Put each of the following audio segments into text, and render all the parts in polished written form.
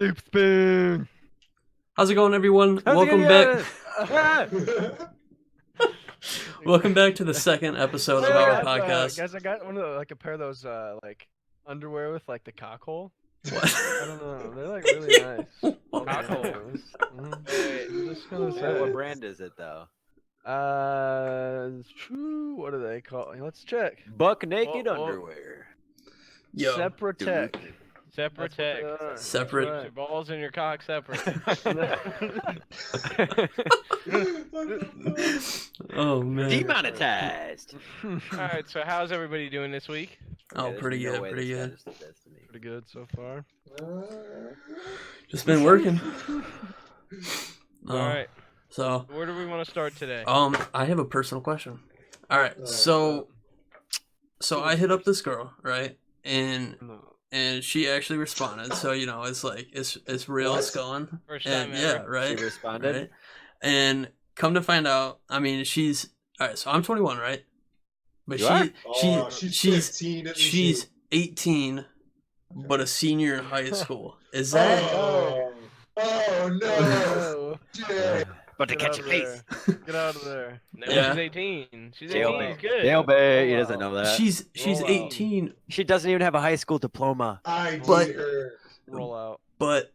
Soup spoon. How's it going, everyone? Welcome back. Welcome back to the second episode of our podcast. Guys, I got one of a pair of those like underwear with like the cock hole. What? I don't know. They're like really nice. Cock hole. I'm just gonna Yeah, say. what brand is it though? What do they call it? Let's check. Buck naked Whoa. underwear. Yo, Separatech. Separate. separate. Right. Your balls and your cock separate. Oh man. Demonetized. Alright, so how's everybody doing this week? Oh, There's pretty no good, way pretty this guy good. just did this to me. Pretty good so far. Just been working. Alright, So, where do we want to start today? I have a personal question. All right, so I hit up this girl, right, and she actually responded. So it's like it's real, it's going. First And time yeah, ever. right. She responded. Right? And come to find out, I mean, she's all right. So I'm 21, right? But You are? she's 15 at she's 18, but a senior in high school. Is that? Oh no! Jay. But to Get catch out a of face. there. Get out of there. No, Yeah. she's 18. She's 18. Jailbait. It's good. Jailbait. He doesn't know that. She's Roll out. 18, She doesn't even have a high school diploma. I But- need her. Roll out. but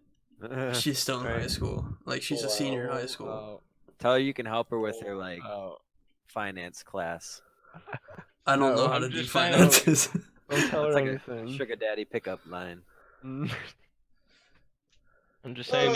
she's still in high Right. school. Like she's a senior in high school. Roll Tell her you can help her with her like out. finance class. I don't know No, how I'm to do just saying- finances. Don't tell her It's like anything. a sugar daddy pickup line. I'm just saying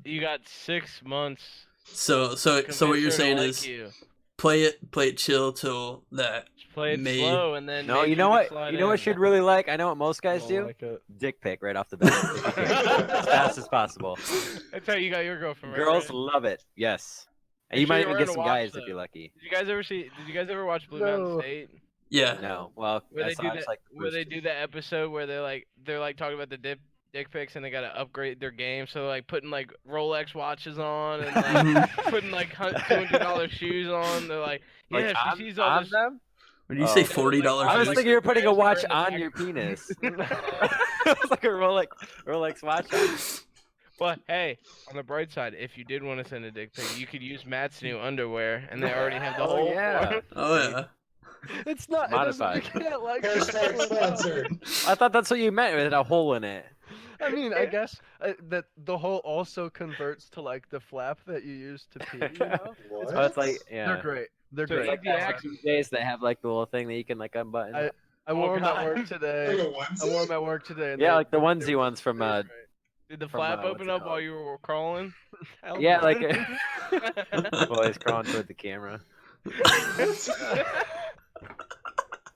you got 6 months. So to what you're convince her to saying like is you. play it chill till that. Just play it May- slow and then No, maybe you know can what? slide You know what in. she'd really like? I know what most guys do. Like it. Dick pic right off the bat. As fast as possible. That's how you got your girlfriend, right? Girls right? love it. Yes. And Make you sure might you're even wearing get a some watch, guys though. if you're lucky. Did you guys ever watch Blue No. Mountain State? Yeah. No. Well, Where I they saw do just that, like where they do that episode where they're like talking about the dick pics and they gotta upgrade their game, so like putting like Rolex watches on and like putting like $200 shoes on. They're like, yeah, on, she sees all on this. them? When you Oh. say $40, I was like- thinking you were putting a Wearing watch the on back- your penis. It's like a Rolex watch. But hey, on the bright side, if you did want to send a dick pic, you could use Matt's new underwear, and they already have the Oh, whole. yeah. oh yeah. It's not Modified. You can't like Hashtag sponsored. I thought that's what you meant. It had a hole in it. I mean, I guess that the hole also converts to like the flap that you use to pee. You know? What? So it's like, yeah. They're great. They're So great. Like Yeah. that days that have like the little thing that you can like unbutton. I wore them at God. work Like today. a I wore onesie? them at work today. And Yeah, they- like the they onesie were- ones from they were great. Did the From, flap what's open it up while called? you were crawling? Hell Yeah, no. like boys crawling toward the camera.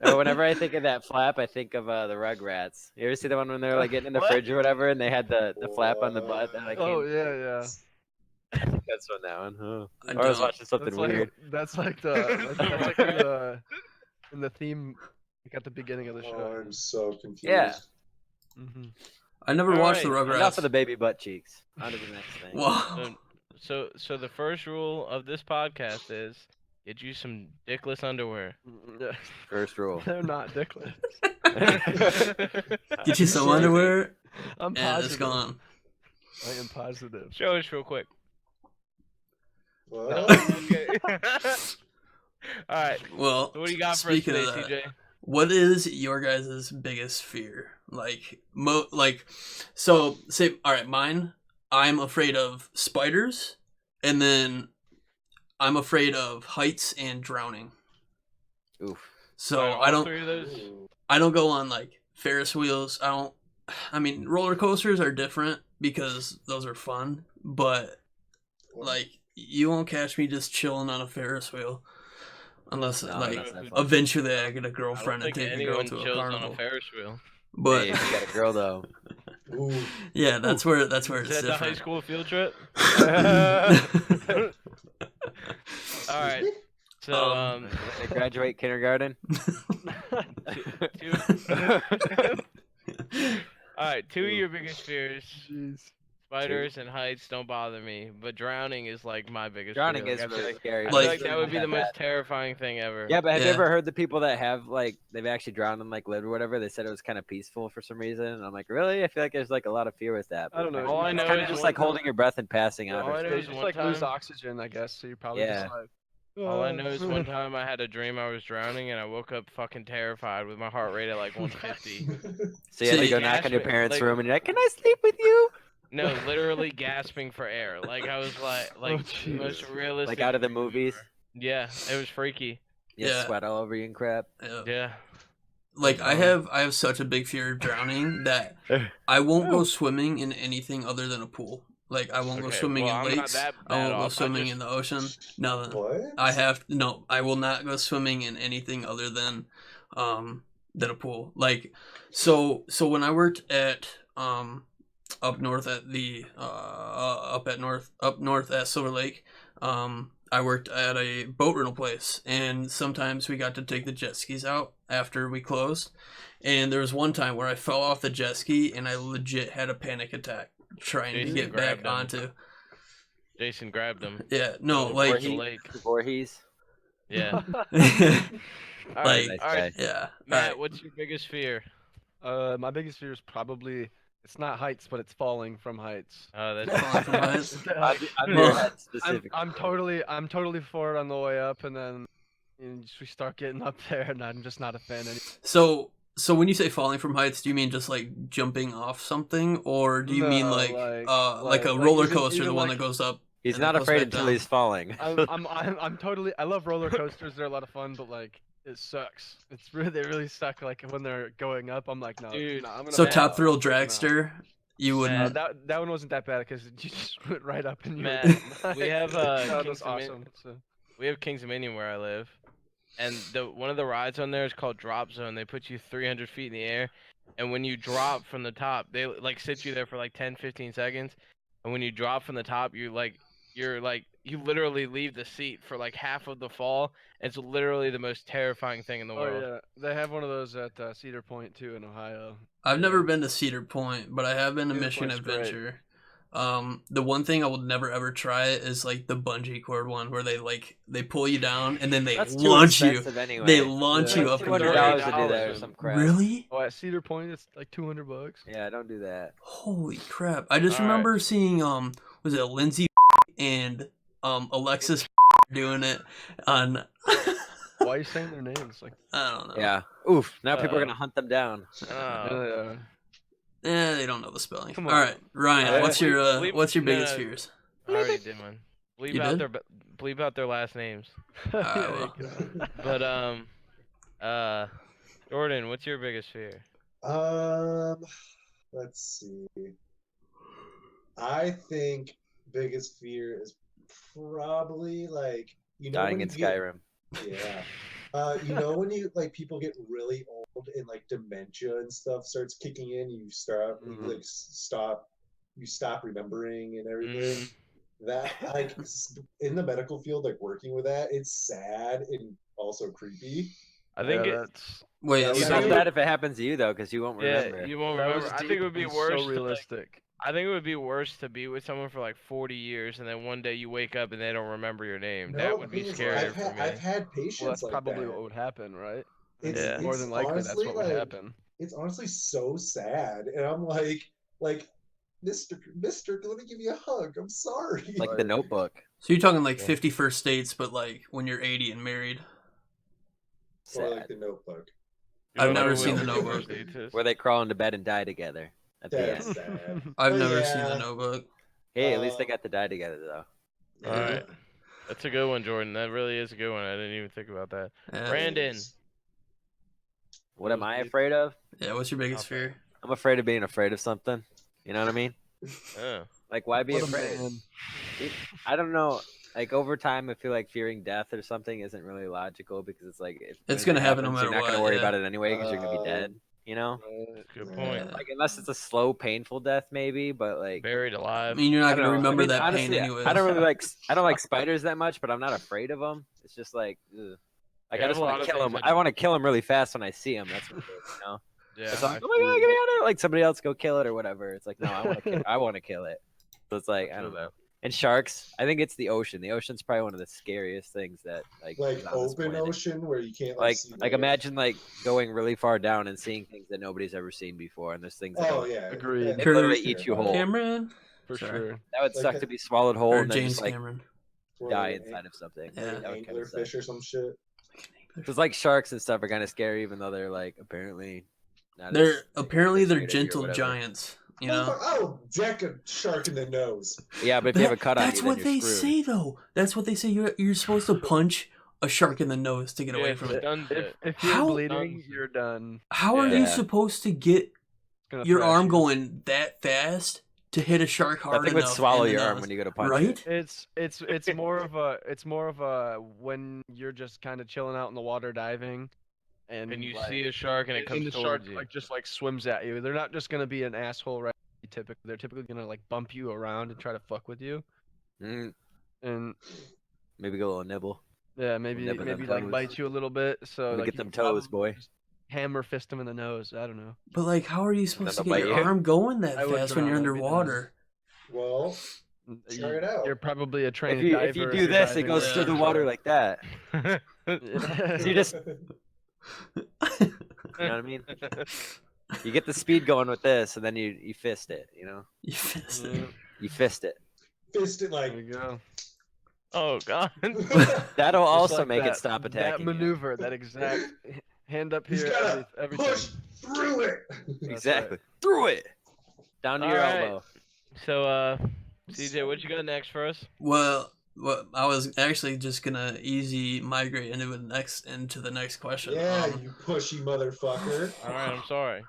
Whenever I think of that flap, I think of the Rugrats. You ever see the one when they're like getting in the What? fridge or whatever, and they had the flap on the butt? That, like, Oh came- yeah, yeah. I think that's from that one. Huh? I Or I was don't. watching something That's like, weird. that's like in the theme, like at the beginning of the Oh, show. I'm so confused. Yeah. Mm-hmm. I never All watched the right, Rugrats. Enough of the baby butt cheeks. On to the next thing. Wow. So the first rule of this podcast is get you some dickless underwear. Yeah. First rule. They're not dickless. Get you some underwear, I'm and positive. it's gone. I am positive. Show us real quick. What? Okay. All right. Well, So what do you got for us speaking today, of that, CJ? what is your guys' biggest fear? So say, all right, mine. I'm afraid of spiders, and then I'm afraid of heights and drowning. Oof. So All I don't. 3 of those. I don't go on like Ferris wheels. I mean, roller coasters are different because those are fun, but like you won't catch me just chilling on a Ferris wheel unless No, like that's not fun. eventually I get a I girlfriend don't and think take a girl anyone to a chills on carnival. a Ferris wheel. But Hey, if you got a girl though. Ooh. yeah, that's where Is it's that the high different. school field trip? All right. So They graduate kindergarten. two. All right, 2 of your biggest fears. Jeez. Spiders and heights don't bother me, but drowning is like my biggest Drowning fear. is Like, I feel really like, scary. I but feel Like- like it's that would be not the most bad. terrifying thing ever. Yeah, but have you Yeah. ever heard the people that have like they've actually drowned and like lived or whatever? They said it was kind of peaceful for some reason. And I'm like, really? I feel like there's like a lot of fear with that. I don't know. It's All I know kind of is just one like holding time- your breath and passing out. All or I know They is just one like lose time- oxygen, I guess. So you probably Yeah. just like. All I know is one time I had a dream I was drowning and I woke up fucking terrified with my heart rate at like 150. So you had to Like go knock on your gasping, parents' like- room and you're like, "Can I sleep with you?" No, literally gasping for air. Like I was like the most jeez. realistic. Like out of the dream movies. ever. Yeah, it was freaky. You have Yeah. sweat all over you and crap. Yeah. Yeah. Like I have such a big fear of drowning that I won't go swimming in anything other than a pool. Like I won't go Okay, swimming well, in I'm not lakes. that I bad won't go off. I swimming just- in the ocean. Nothing. What? I will not go swimming in anything other than a pool. Like so when I worked at up north at the up north at Silver Lake, I worked at a boat rental place, and sometimes we got to take the jet skis out after we closed. And there was one time where I fell off the jet ski and I legit had a panic attack trying to Jason get grabbed back him. onto. Jason grabbed him. Yeah, no, Or like the lake. Voorhees. Yeah. All Like, Nice all right. guy. yeah. Matt, Alright. what's your biggest fear? My biggest fear is probably it's not heights, but it's falling from heights. Oh, that's Falling from heights. I'm Well, your head I'm, specifically. I'm totally for it on the way up, and then we start getting up there, and I'm just not a fan anymore. So when you say falling from heights, do you mean just like jumping off something, or do you mean No, like like a even- roller coaster, even the one like- that goes up? He's and not then goes afraid back until down? he's falling. I'm totally. I love roller coasters. They're a lot of fun, but like it sucks. They really suck. Like when they're going up, I'm like, no, Dude, no, I'm gonna So fall Top off. Thrill No. Dragster, you wouldn't. That one wasn't that bad because you just went right up and you. were Matt, done. we have, that Kings was of Min- awesome. So. We have Kings Dominion where I live, and one of the rides on there is called Drop Zone. They put you 300 feet in the air, and when you drop from the top, they like sit you there for like 10, 15 seconds, and when you drop from the top, you literally leave the seat for like half of the fall. It's literally the most terrifying thing in the Oh world. yeah, they have one of those at Cedar Point too in Ohio. I've never been to Cedar Point, but I have been to Cedar Mission Point's great. Adventure. The one thing I will never ever try is like the bungee cord one, where they pull you down and then they That's too launch you. expensive anyway. They launch Yeah. you up in the $200 air. to do that or $200. some crap. Really? Oh, at Cedar Point it's like $200. Yeah, don't do that. Holy crap! I just All right. remember seeing was it Lindsay and Alexis doing it on. Why are you saying their names? Like, I don't know. Yeah. Oof. Now people are Uh-oh. gonna hunt them down. Oh. They don't know the spelling. Come All on. right, Ryan, Alright, what's your bleep- what's your no, biggest no. fears? I already did one. Bleep You out did? bleep out their last names. yeah, well. But Jordan, what's your biggest fear? Let's see. I think biggest fear is probably like Dying when in you get- Skyrim. Yeah. When you like people get really old and like dementia and stuff starts kicking in, you start Mhm. like you stop remembering and everything. That like in the medical field, like working with that, it's sad and also creepy. I think that's Wait, Yeah, It's we not think- bad if it happens to you though, because you won't remember. you won't that was remember. I deep think it would be and worse. So to, like, realistic. I think it would be worse to be with someone for like 40 years and then one day you wake up and they don't remember your name. No, That would be the thing is, scarier I've for had, me. I've had Well, patients that's like probably that. what would happen, right? It's, Yeah. More it's than likely, that's honestly, what would like, happen. It's honestly so sad, and I'm like, Mister, let me give you a hug. I'm sorry. Like the Notebook. So you're talking like Yeah. 51st dates, but like when you're 80 and married. Or like Sad. the Notebook. You I've don't know never what seen the The Notebook. first date is. Where they crawl into bed and die together at the That's end. sad. I've But never seen yeah. The Notebook. Hey, at least they Uh, got to die together though. All right. That's a good one, Jordan. That really is a good one. I didn't even think about that. Yeah. Brandon. What am I afraid of? Yeah, what's your biggest Okay. fear? I'm afraid of being afraid of something. You know what I mean? Oh. Like, why be What a afraid? man. I don't know. Like over time, I feel like fearing death or something isn't really logical because it's like if It's when gonna it happen no happens, matter You're not gonna what, worry yeah. about it anyway because you're gonna be dead. You know, Right. Good Yeah. point. like unless it's a slow, painful death, maybe. But like, Buried I alive. mean, you're I not don't gonna know. remember I mean, that honestly, pain anyways. I don't really like. I don't like spiders that much, but I'm not afraid of them. It's just like, ugh. Like They I have just a lot want of to kill things them. that- I want to kill them really fast when I see them. That's what it is, you know. Yeah. It's like, oh my god, get me out of there! Like somebody else go kill it or whatever. It's like, no, I want to kill. I want to kill it. So it's like I don't know. And sharks, I think it's the ocean. The ocean's probably one of the scariest things that Like is on this open planet. ocean where you can't Like see. imagine like going really far down and seeing things that nobody's ever seen before, and there's things that Oh don't- yeah, Agreed. that- They literally that's eat you terrifying. whole. Cameron? For Sorry. sure. that would Like suck that- to be swallowed whole Or and then James just like Cameron. Or die like an inside of something. Yeah. That would kind of suck. anglerfish or some shit. Because like sharks and stuff are kind of scary, even though they're like apparently not. They're as apparently they're afraid of you or gentle whatever. giants. You know. Motherfucker, I'll deck a shark in the nose. Yeah, but if you have a cut on That's you, then what you're they screwed. say though. That's what they say. You're supposed to punch a shark in the nose to get away Yeah, from it's it. done it. If you're How- bleeding, you're done. How are Yeah. you supposed to get It's gonna your thrash arm you. going that fast to hit a shark hard That thing enough? would swallow in the your arm nose? when you go to punch Right? it. It's more of a when you're just kind of chilling out in the water diving, and And you like, see a shark and it and comes the towards shark you. like just like swims at you. They're not just gonna be an asshole, right? Typically, they're typically gonna like bump you around and try to fuck with you, Mm, and maybe go a little nibble. yeah, maybe nip of them like toes. bite you a little bit. So Let me like get you them could toes, probably boy. just hammer fist them in the nose. I don't know. But like, how are you supposed to they'll get bite your you. arm going that I would fast when drown, you're I'd be done. underwater? Well, Try it out. You're probably a trained If diver. you do you're this, it diving goes with through a through the shark. water like that. Yeah. You just, you know what I mean? You get the speed going with this, and then you fist it. You know, You fist Yeah, it. you fist it. Fist it there like. you go. Oh god. That'll Just also like make that, it stop That attacking. you. maneuver, that exact hand up He's here, gotta everything. push through it. That's Exactly. Through it. Down to your Alright. elbow. So CJ, what you got next for us? Well, I was actually just gonna easy migrate into the next question. Yeah, you pushy motherfucker. Alright, I'm sorry.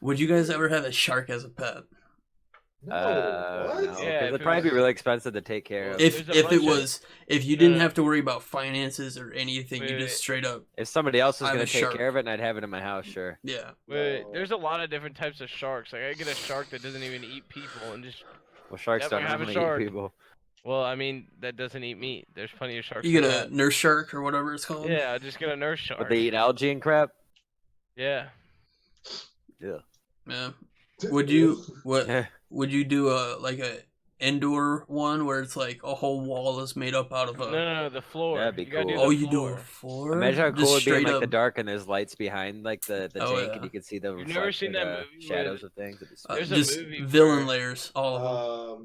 Would you guys ever have a shark as a pet? No, No, what? Yeah, 'cause if it'd it probably be was- really expensive to take care of. If There's a bunch of- if you didn't No. have to worry about finances or anything, you Wait. just straight up If somebody else was I have gonna a take shark. care of it, and I'd have it in my house, sure. yeah. Wait, No. there's a lot of different types of sharks. Like I get a shark that doesn't even eat people and just Well, sharks Yep, don't I have a normally shark. eat people. well, I mean that doesn't eat meat. There's plenty of sharks. You for get a nurse shark or whatever it's called. that. Yeah, I just get a nurse shark. But they eat algae and crap. Yeah. Yeah. Yeah. Would you what? Eh. Would you do a indoor one where it's like a whole wall is made up out of a? No, the floor. That'd be you gotta do cool. Oh, the you do floor. a floor. Imagine how Just cool it'd be in straight like the up- dark and there's lights behind like the Oh, tank yeah. and you can see the You've never seen reflected, that movie shadows with- of things. It'd be sweet. There's a just movie villain where- layers, all of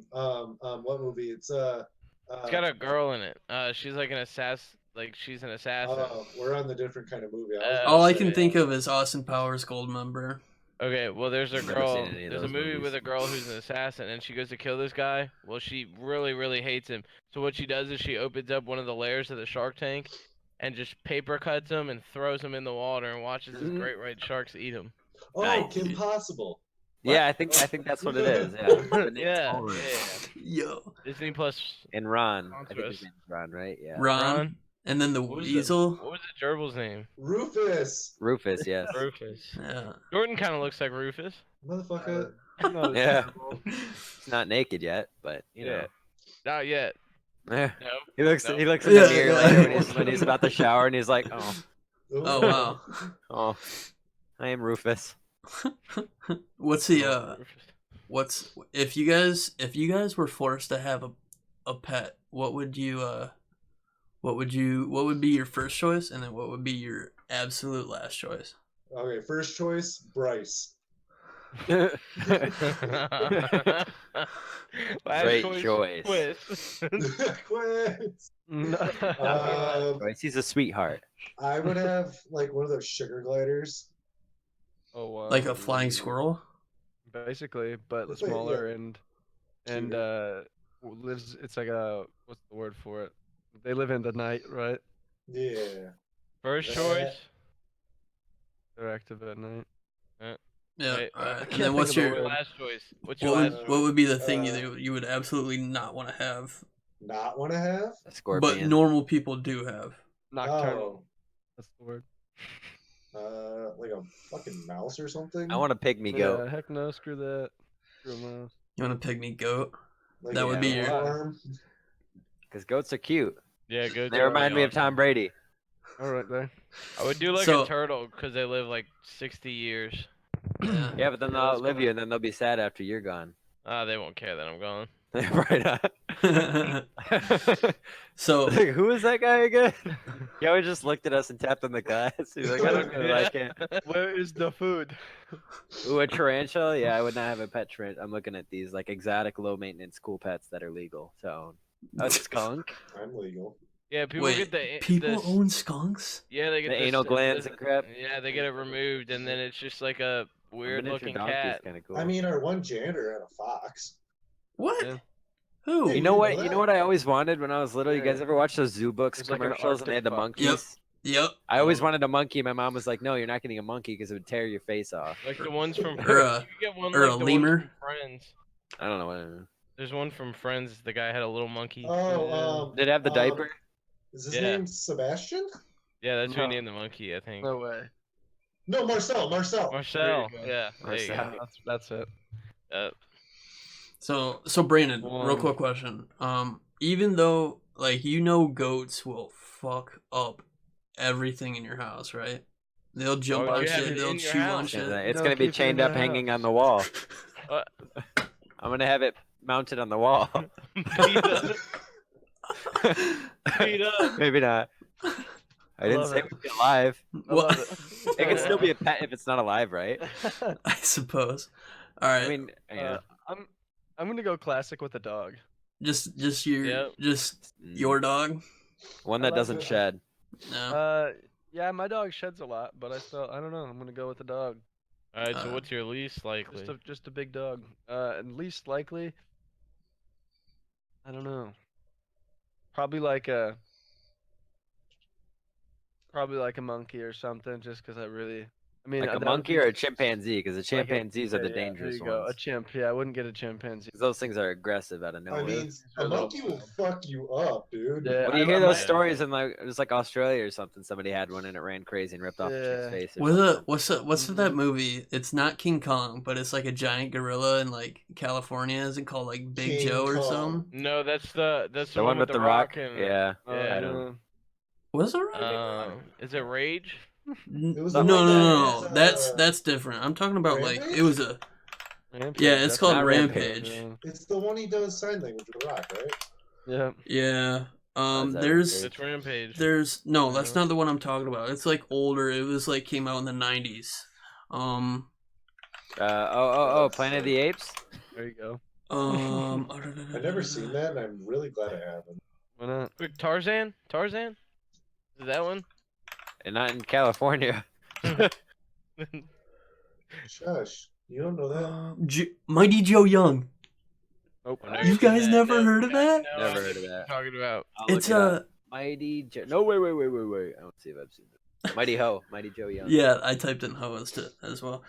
them. What movie? It's It's got a girl in it. She's like an assassin. Like she's an assassin. we're on the different kind of movie. All I gonna can say, think of is Austin Powers Goldmember. Okay, well, there's a Never girl. seen any of There's a those movie movies. with a girl who's an assassin, and she goes to kill this guy. Well, she really, really hates him. So what she does is she opens up one of the layers of the shark tank, and just paper cuts him and throws him in the water, and watches his Mhm. great white sharks eat him. Oh, Nice. Kim Possible. Yeah, I think that's what it is. Yeah. The name's Yeah, Torrance. Yo, Disney Plus. And Ron. I think Sponsor his us. name's Ron, right? Yeah. Ron, and then the What was weasel. What was the gerbil's name? Rufus. Rufus, yes. Rufus. Yeah. Jordan kind of looks like Rufus. Motherfucker. Yeah. He's not naked yet, but you know. Not yet. Yeah. No. He looks No. in the Yeah, mirror yeah. later when he's about to shower and he's like, oh, Oh wow. oh, I am Rufus. What's the Rufus. if you guys were forced to have a pet, what would be your first choice, and then what would be your absolute last choice? Okay, first choice, Bryce. Last Great choice. Twist. Quit. He's a sweetheart. I would have like one of those sugar gliders. Oh wow. Like a flying squirrel? Basically, but It's like, smaller and Cuter. lives. It's like a what's the word for it? They live in the night, right? Yeah. First Yeah. choice. They're active at night. Yeah. Wait, Alright. I And can't then what's think of your the word. Last choice. What's your what would, last what would be the thing Uh, you would absolutely not want to have, Not want to have? A scorpion. but normal people do have? Nocturnal. That's the word. Like a fucking mouse or something. I want a pygmy goat. Yeah, heck no, screw that. Screw a mouse. You want a pygmy goat? Like that an would be animal your- farm. Because goats are cute. Yeah, go. They remind me of Tom Brady. All right there. I would do like So- a turtle because they live like 60 years. Yeah. Yeah, but then they'll outlive you and then they'll be sad after you're gone. They won't care that I'm gone. Right on. So Like, who is that guy again? He always just looked at us and tapped on the glass. He's like, I don't really like it. Where is the food? Ooh, a tarantula? Yeah, I would not have a pet tarantula. I'm looking at these like exotic, low maintenance, cool pets that are legal to own. A skunk. I'm legal. Yeah, people wait, get the people own skunks? Yeah, they get The anal glands and crap. Yeah, they get it removed, and then it's just like a weird looking cat. Kind of cool. I mean, our one janitor had a fox. What? Yeah. Who? Hey, You know you what? know You know that? what I always wanted when I was little. You guys Yeah. ever watch those Zoo Books It's like an commercials and they had the Arctic fox. monkeys? Yep. I always wanted a monkey. My mom was like, "No, you're not getting a monkey because it would tear your face off." Like the ones from Or a- you get one or like a the lemur. ones from Friends. I don't know what. There's one from Friends. The guy had a little monkey. Oh, Did it have the diaper? Is his Yeah. name Sebastian? Yeah, that's who No. named the monkey, I think. No way. No, Marcel. Marcel. Marcel. There you go. Yeah, there you Marcel. go. That's it. So Brandon, real One. quick question. Even though like goats will fuck up everything in your house, right? They'll jump Why would on you have shit, it they'll in your chew on house? shit. It's No, gonna be keep it chained in up, the hanging house. on the wall. What? I'm gonna have it mounted on the wall. Beat up. Beat up. Maybe not. I didn't Love say it. it would be alive. I Well, love It can still be a pet if it's not alive, right? I suppose. All right, I mean, yeah. I'm gonna go classic with a dog. just Yep. your dog. One I that like doesn't it. shed. No. Yeah, my dog sheds a lot, but I don't know. I'm gonna go with a dog. All right, so Uh, what's your least likely? Just a big dog. And least likely, I don't know. Probably like a monkey or something, just because I mean, Like a that would monkey be or a chimpanzee, because the like a- chimpanzees are the yeah, there dangerous you go. A ones. chimp. Yeah, I wouldn't get a chimpanzee. 'Cause those things are aggressive out of I nowhere. mean, a monkey will fuck you up, dude. Yeah, When you I- hear I those might- stories in like it was like Australia or something, somebody had one and it ran crazy and ripped off a Yeah. chick's face. Or something. What's that movie? It's not King Kong, but it's like a giant gorilla in like California. Is it called like Big King Joe or Kong. something? No, that's the The one with the rock? and Yeah. Yeah. I don't. Was it right? Is it Rage? It was No, the no, one no, that no. was, That's different. I'm talking about like Rampage? it was a Rampage, Yeah, it's that's called not Rampage. It's the one he does sign language with the rock, right? Yeah. yeah. Is that There's Rampage? It's Rampage. there's no, that's Yeah. not the one I'm talking about. It's like older. It was like came out in the 90s. Planet of the Apes. There you go. I've never seen that, and I'm really glad I haven't. Why not? Wait, Tarzan? Tarzan? Is that one? And not in California. Shush. You don't know that? Mighty Joe Young. Nope. I've You seen guys that. never No, heard of that? no, Never I heard of know that. what you're Talking about. I'll It's look it up. a Mighty Joe. No, wait. I don't see if I've seen it. Mighty Ho. Mighty Joe Young. yeah. I typed in Ho as well.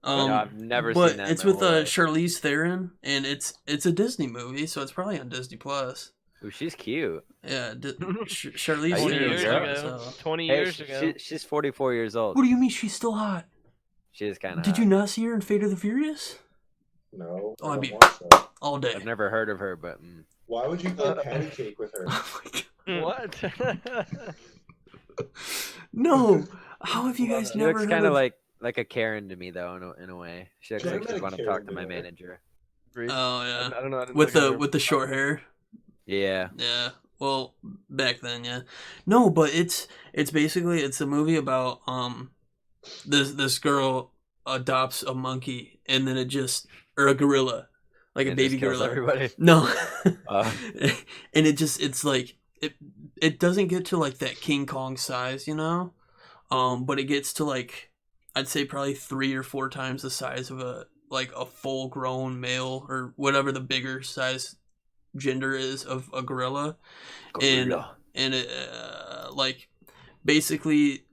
No, I've never but seen that. it's in my with whole life. Charlize Theron, and it's a Disney movie, so it's probably on Disney Plus. Ooh, she's cute. Yeah, Charlize I 20 see Theron. years her. ago. So. 20 Hey, years ago. she's 44 years old. What do you mean she's still hot? She is kind of. Did you not see her in Fate of the Furious? No. Oh, I I'd don't be- watch that. All day. I've never heard of her, but Why would you play patty cake with her? Oh my God. What? No. How have you guys she never looks heard kind of of? like a Karen to me, though, in a way. She looks Yeah, I like met she'd a want to Karen talk to my before. manager. Agreed. Oh I yeah. don't know. I didn't With think I the ever- with the short hair. Yeah. Yeah. Well, back then, yeah. No, but it's basically it's a movie about this girl adopts a monkey and then or a gorilla, like a It baby just kills gorilla. everybody. No. Uh. And it's like it doesn't get to like that King Kong size, you know? But it gets to like I'd say probably 3 or 4 times the size of a full grown male or whatever the bigger size gender is of a gorilla. Gorilla. And it, like basically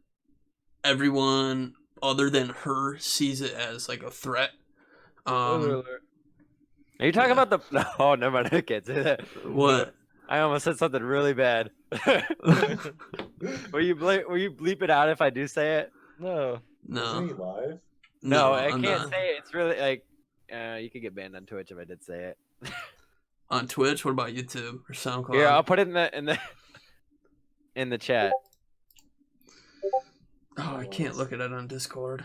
everyone other than her sees it as like a threat. Spoiler alert. Are you talking about the? Oh, never mind. I can't say that. What? I almost said something really bad. Will you bleep it out if I do say it? No. Isn't he No, live? No, I I'm can't not. say it. It's really like you could get banned on Twitch if I did say it. On Twitch. What about YouTube or SoundCloud? Here, I'll put it in the chat. Oh, I can't look at it on Discord.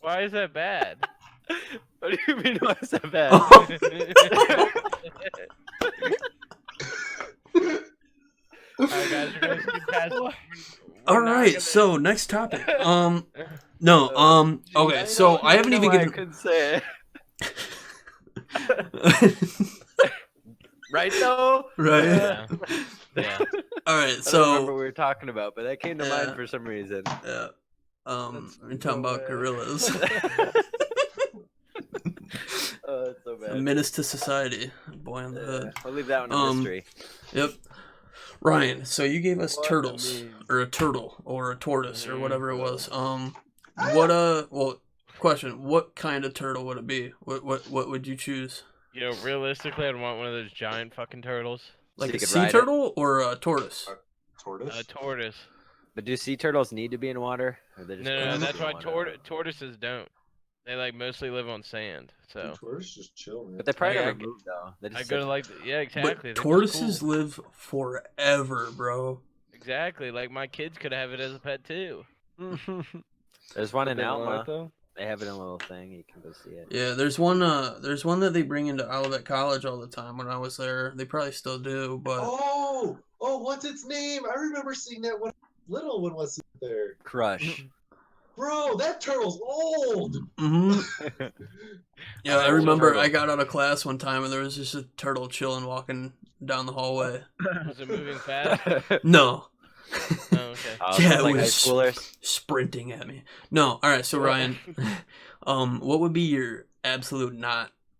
Why is that bad? What do you mean? What's that bad? Alright, guys, we're gonna skip past. All right, so next topic. No, okay, so I haven't even I given. couldn't say it. Right though? Right. Yeah. Yeah. All right, I don't remember so what we were talking about, but that came to Yeah. mind for some reason. yeah, That's we're talking so about bad. gorillas. Oh, that's so A bad. menace to society. Boy on the Yeah, hood. we'll leave that one a Um, mystery. Yep. Ryan, so you gave us What a turtles, meme. or a turtle, or a tortoise, or whatever it was. Well, question: what kind of turtle would it be? What would you choose? You know, realistically, I'd want one of those giant fucking turtles. Like you a could sea ride it. turtle or a tortoise? Tortoise. A tortoise. But do sea turtles need to be in water? Or they just No, supposed to that's be in why water? tortoises don't. They like mostly live on sand. So Tortoise just chill, man. But they probably Like, never I- move though. They just I go to sit- like, yeah, exactly. But they're just tortoises cool. live forever, bro. Exactly. Like my kids could have it as a pet too. There's one in They want it, Alma. though? They have it in a little thing. You can go see it. Yeah, there's one that they bring into Olivet College all the time when I was there. They probably still do, but Oh, what's its name? I remember seeing that when little one was there. Crush. Bro, that turtle's old. hmm Yeah, I Alright, remember turtle. I got out of class one time and there was just a turtle chilling walking down the hallway. Was it moving fast? No. Oh, okay. Yeah, Yeah, it like high was- schoolers. Sprinting at me. No, alright, so Ryan, what would be your absolute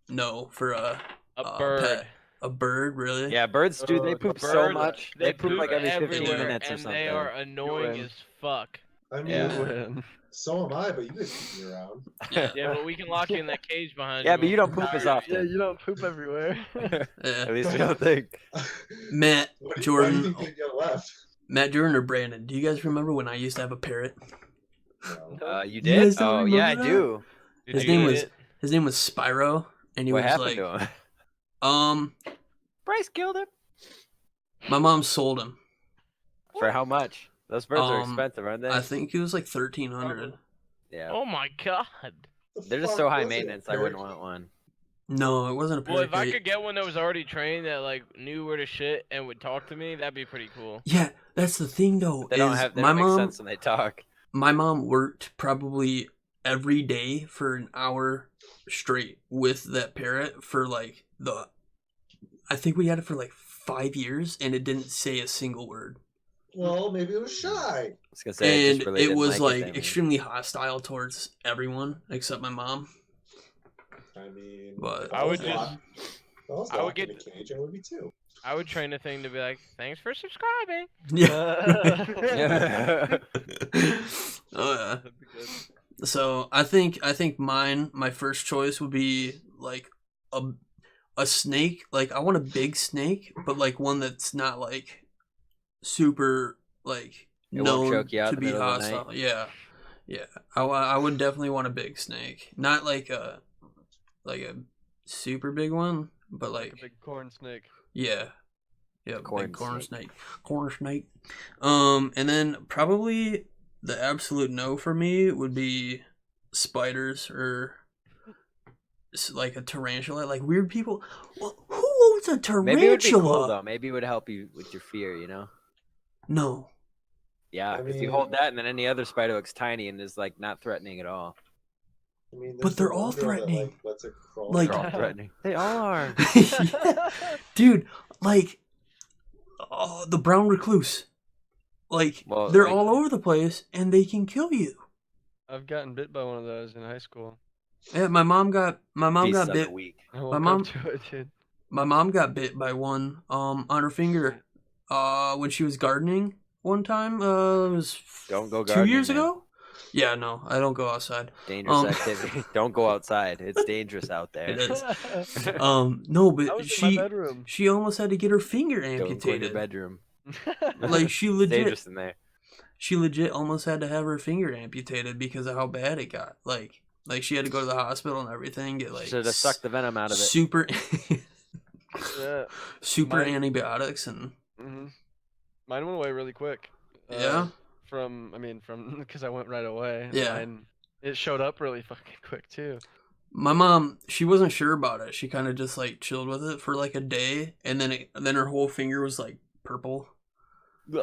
no for a Bird. pet? A bird, really? Yeah, birds do. They Oh, poop so Birds, much. They poop like every 15 everywhere, minutes or and something. they are annoying win. as fuck. I mean, Yeah. Win. so am I, but you guys keep me around. Yeah. Yeah, but we can lock you in that cage behind Yeah, you. but you don't poop Tired as of often. Yeah, you don't poop everywhere. At Yeah. least we don't think. Matt, Why do Jordan, you think they get left? Matt Jordan or Brandon, do you guys remember when I used to have a parrot? No. You You did? guys don't Oh, yeah, I remember that? do. Did His you name get was it? his name was Spyro, and he What was happened like, to him? Bryce killed him. my mom sold him. For how much? Those birds are Um, expensive, aren't they? I think it was like 1,300. Yeah. Oh my god. They're just so high maintenance. I wouldn't want one. No, it wasn't a Well, if I parakeet. could get one that was already trained that like knew where to shit and would talk to me, that'd be pretty cool. Yeah, that's the thing though. They Is don't have. They my don't make mom? sense when they talk. My mom worked probably every day for an hour straight with that parrot for like I think we had it for like 5 years, and it didn't say a single word. Well, maybe it was shy. I was gonna say, And just really it didn't was like like that much. extremely hostile towards everyone except my mom. I mean, But- if I would was just- locked- if I was I would locked in get- a cage, I would be too. I would train the thing to be like, "Thanks for subscribing." Yeah. Oh yeah. That'd be good. So I think my first choice would be like a snake. Like I want a big snake, but like one that's not like super like It won't known choke you out to in the be middle of the night? hostile. Yeah, yeah. I would definitely want a big snake, not like a super big one, but Like like a big corn snake. yeah. Yeah, Corn big corn snake. snake. Corn snake. And then probably the absolute no for me would be spiders or like a tarantula. Like weird people. Well, who owns a tarantula? Maybe it would be cool though. Maybe it would help you with your fear. You know. No. Yeah, I if you mean- hold that and then any other spider looks tiny and is like not threatening at all. I mean, But there's they're the all one girl that, threatening. like, lets it crawl Like- They're all threatening. They all are. Yeah. Dude, like the brown recluse. Like Well, they're like- all over the place and they can kill you. I've gotten bit by one of those in high school. Yeah, my mom got Feast of the bit. week. I woke mom- up to it, dude. My mom got bit by one on her finger when she was gardening one time. It was Don't go 2 gardening, years man. ago. Yeah, no, I don't go outside. Dangerous Um, activity. Don't go outside. It's dangerous out there. It is. No, I but was in my she bedroom. she almost had to get her finger Don't go in your amputated. bedroom. Like she It's legit dangerous in there. almost had to have her finger amputated because of how bad it got. Like she had to go to the hospital and everything. Get like Should have sucked the venom out of it. super Yeah. super Mine- antibiotics and hmm Mine went away really quick. Yeah? From because I went right away. Yeah. Mine, it showed up really fucking quick too. My mom, she wasn't sure about it. She kind of just like chilled with it for like a day, and then her whole finger was like purple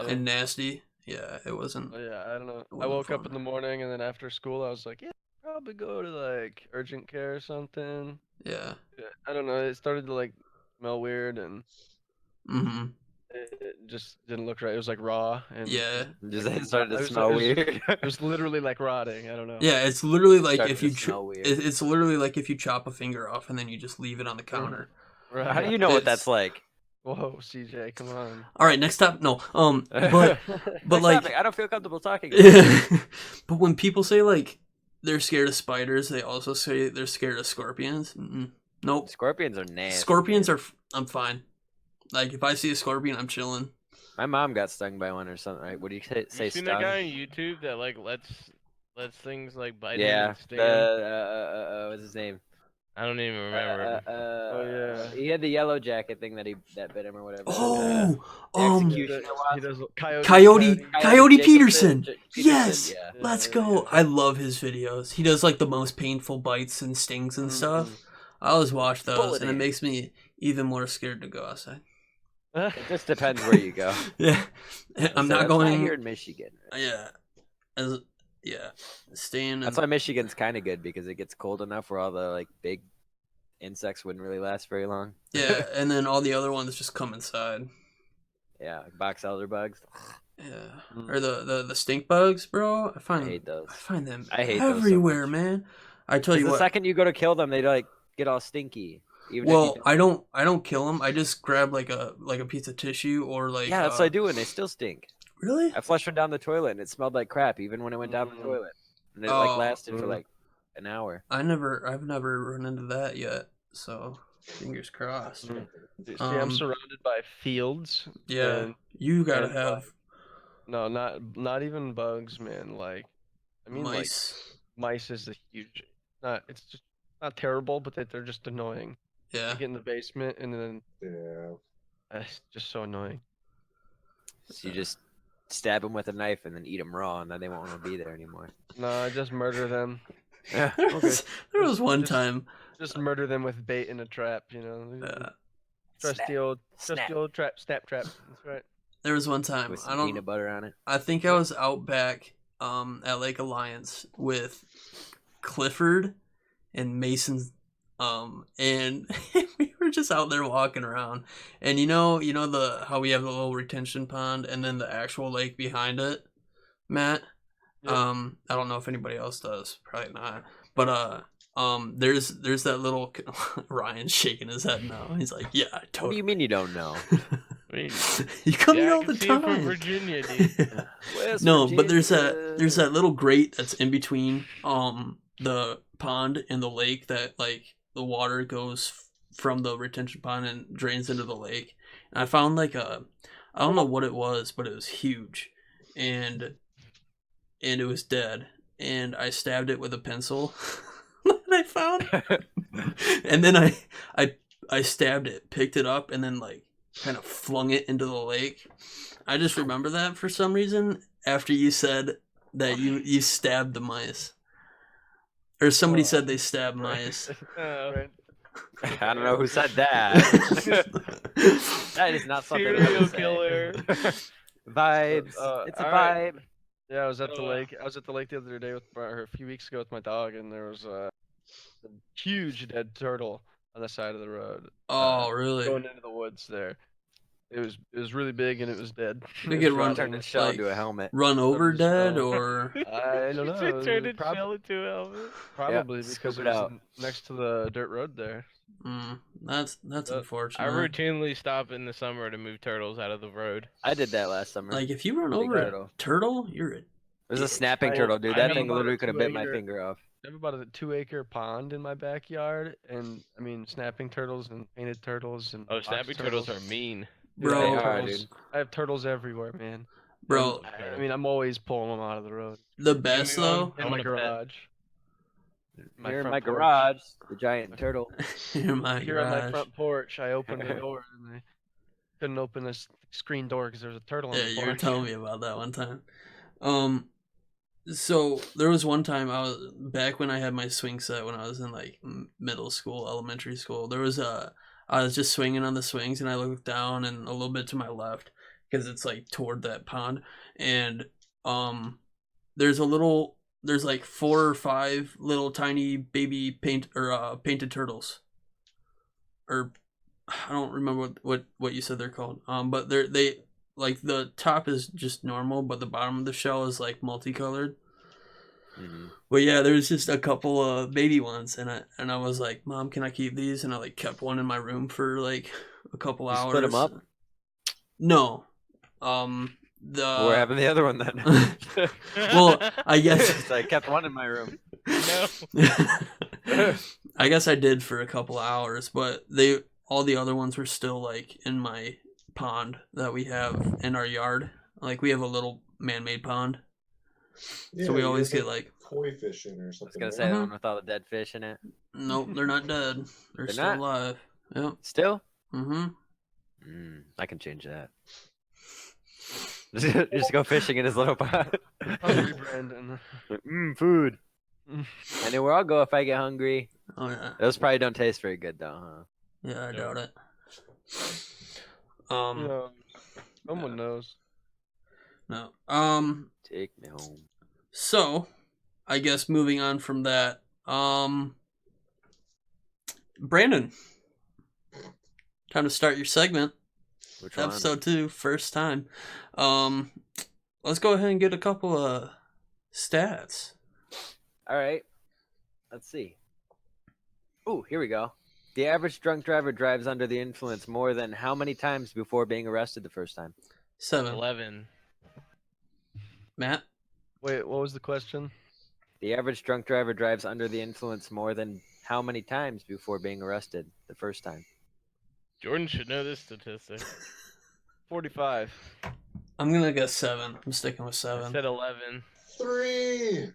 and nasty. Yeah, it wasn't. Yeah, I don't know. I wasn't woke up fun. in the morning and then after school I was like, yeah, probably go to like urgent care or something. Yeah. Yeah, I don't know. It started to like smell weird and Mm-hmm. it just didn't look right. It was like raw and Yeah. Just it started it to was, smell it was, weird. it was literally like rotting. I don't know. Yeah, it's literally like Started if to you smell weird. it's literally like if you chop a finger off and then you just leave it on the counter. Right. How do you know what that's It's- like? Whoa, CJ, come on. All right, next up. No. But Next like topic. I don't feel comfortable talking about it. but when people say like they're scared of spiders, they also say they're scared of scorpions. Mm-mm. Nope. Scorpions are nasty. Scorpions are I'm fine. Like if I see a scorpion, I'm chilling. My mom got stung by one or something, right? What do you say You seen stung? that guy on YouTube that like lets things like bite him Yeah. and sting him? What's his name? I don't even remember. Oh, yeah. He had the yellow jacket thing that bit him or whatever. Oh, the He executioner does was. Coyote Peterson. Jacobson. Yes. Yeah. Let's Yeah, go. yeah. I love his videos. He does like the most painful bites and stings and stuff. I always watch those, Bullet and it in. makes me even more scared to go outside. It just depends where you go. Yeah, I'm So not that's going here in Michigan. Yeah, staying. That's why Michigan's kind of good because it gets cold enough where all the like big insects wouldn't really last very long. Yeah, and then all the other ones just come inside. Yeah, like box elder bugs. Yeah, or the stink bugs, bro. I hate those. I find them I hate those so everywhere, much. man. I tell 'Cause you the what. second you go to kill them, they like get all stinky. Even if Well, you I don't kill them. I just grab like a piece of tissue or like. yeah, that's what I do, and they still stink. Really? I flushed one down the toilet, and it smelled like crap, even when it went down the toilet. And it Oh, like lasted for like an hour. I've never run into that yet. So fingers crossed. See, I'm surrounded by fields. Yeah, and- you gotta and, have No, not even bugs, man. Like, I mean, mice. like mice is a huge. It's just not terrible, but they're just annoying. Yeah. You get in the basement and then Yeah. it's just so annoying. So you just stab them with a knife and then eat them raw, and then they won't want to be there anymore. No, I just murder them. Yeah. There was one Just- time. Just murder them with bait in a trap. You know. Trusty old trap, snap trap. That's right. There was one time. With I some don't. peanut butter on it. I think I was out back at Lake Alliance with Clifford and Mason and we were just out there walking around, and you know how we have the little retention pond and then the actual lake behind it, Matt. Yeah. I don't know if anybody else does, probably not, but there's that little Ryan's shaking his head no. He's like, yeah, I What do totally. you mean you don't know? You come Yeah, here I all can the see it from time. Virginia, dude. West No, but Virginia. there's that little grate that's in between the pond and the lake that like the water goes from the retention pond and drains into the lake. And I found like I don't know what it was, but it was huge, and it was dead. And I stabbed it with a pencil that I found, and then I stabbed it, picked it up, and then like kind of flung it into the lake. I just remember that for some reason after you said that you stabbed the mice. Or somebody said they stabbed mice. Right. I don't know who said that. That is not something I Serial would say. killer. Vibes. It's a alright. vibe. Yeah, I was at the Oh, lake. I was at the lake the other day or a few weeks ago with my dog, and there was a huge dead turtle on the side of the road. Oh, really? Going into the woods there. It was really big and it was dead. Did it It get was run- rotting. Turned its shell like- into a helmet. Run over Just, dead or I don't know. It turned its prob- shell into a helmet. Probably scoop because it it was out. next to the dirt road there. that's I unfortunate. I routinely stop in the summer to move turtles out of the road. I did that last summer. Like if you run Big over a turtle. turtle, you're a It was a snapping turtle, dude. I That know thing about literally it could have too, bit my either. finger off. I have about a 2-acre pond in my backyard, and I mean snapping turtles and painted turtles and Oh, box snapping turtles are mean. Dude, Bro. I have They are, turtles- dude. I have turtles everywhere, man. bro. I mean, I'm always pulling them out of the road. The best me one. though. I In my want a pet. garage. Here in front my porch. garage, the giant turtle. In my Here on my garage. front porch, I opened the door and I couldn't open this screen door because there was a turtle on Yeah, the you were porch. telling me about that one time. So there was one time I was back when I had my swing set when I was in like middle school, elementary school. I was just swinging on the swings and I looked down and a little bit to my left because it's like toward that pond, and there's like 4 or 5 little tiny baby painted turtles, or I don't remember what you said they're called. But they like the top is just normal, but the bottom of the shell is like multicolored. Mm-hmm. But yeah, there's just a couple of baby ones, and I was like, Mom, can I keep these? And I like kept one in my room for like a couple hours. Split them up? No. Where happened the other one then? Well, I guess I kept one in my room. No. I guess I did for a couple of hours, but all the other ones were still like in my pond that we have in our yard. Like we have a little man-made pond, Yeah, so we you always guys get like like. koi fishing or I was something. gonna right? say the one with all the dead fish in it. Nope, they're not dead. They're still not? alive. Yep. Still? Mm-hmm. I can change that. Just go fishing in his little pond. Hungry Brandon. Food. I know where I'll go if I get hungry. Oh yeah. Those probably don't taste very good though, huh? Yeah, I doubt it. No, someone knows. No. Take me home. So, I guess moving on from that, Brandon, time to start your segment. Which one? Episode 2, first time. Let's go ahead and get a couple of stats. All right. Let's see. Ooh, here we go. The average drunk driver drives under the influence more than how many times before being arrested the first time? 7. 11. Matt? Wait, what was the question? The average drunk driver drives under the influence more than how many times before being arrested the first time? Jordan should know this statistic. 45. I'm gonna guess 7. I'm sticking with I 7. said 11. 3.